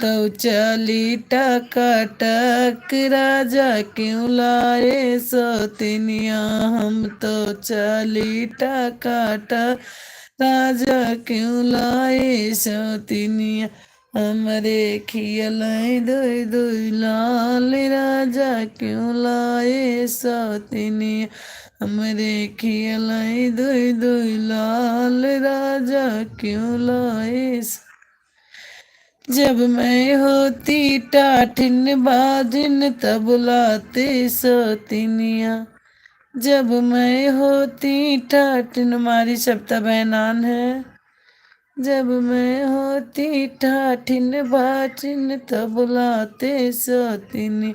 तो चली टका टक राजा क्यों लाए सौतनिया, हम तो चली टका टक राजा क्यों लाए सौतनिया, हमरे खियलाई दुई दुई लाल राजा क्यों लाए सौतनिया, हमरे खियलाई दुई दुई लाल राजा क्यों लाए। जब मैं होती टाठिन बाजिन तब लाते सौतनिया, जब मैं होती ठाटिन हमारी सप्ता बहनान है। जब मैं होती ठाठिन बाटिन तब लाते सौतनी,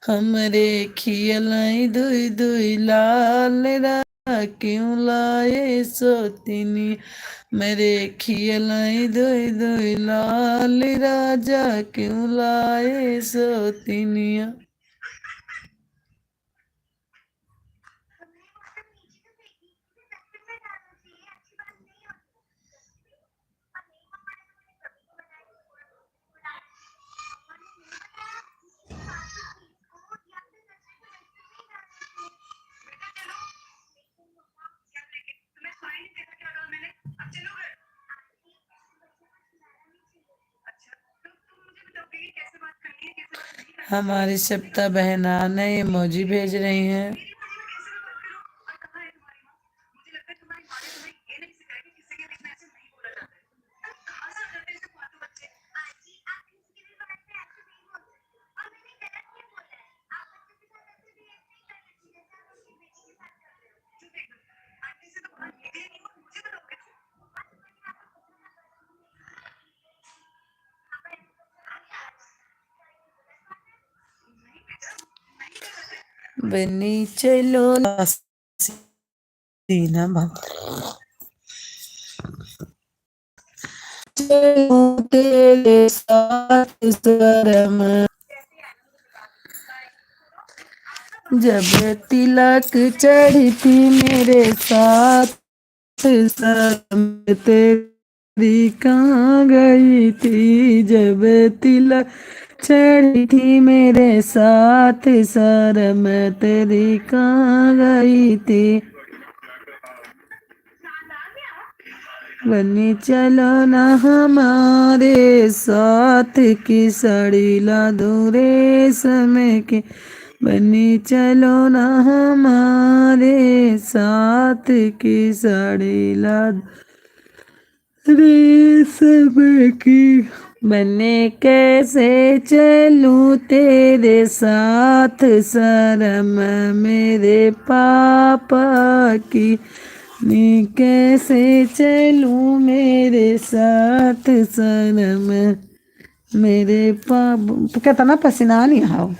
हमरे खियलाई दुई दुई लाल राजा क्यों लाए सौतनी, मेरे खियलाई दुई दुई लाल राजा क्यों लाए सौतनिया। हमारी सप्ता बहनान है, इमोजी भेज रही हैं। बनी चलो सीना चलो तेरे साथ शर्म। जब तिलक चढ़ी थी मेरे साथ शर्म तेरी कहाँ गई थी। जब तिलक चढ़ी थी मेरे साथ शर्म तेरी कहाँ गई थी। बनी चलो ना हमारे साथ की साड़ी ला दूरे समय की। बनी चलो ना हमारे साथ की साड़ी ला रे समय की। बने कैसे चलूं तेरे साथ शर्म मेरे पापा की। नी कैसे चलूं मेरे साथ शर्म मेरे पापा। कितना पसीना नहीं आओ।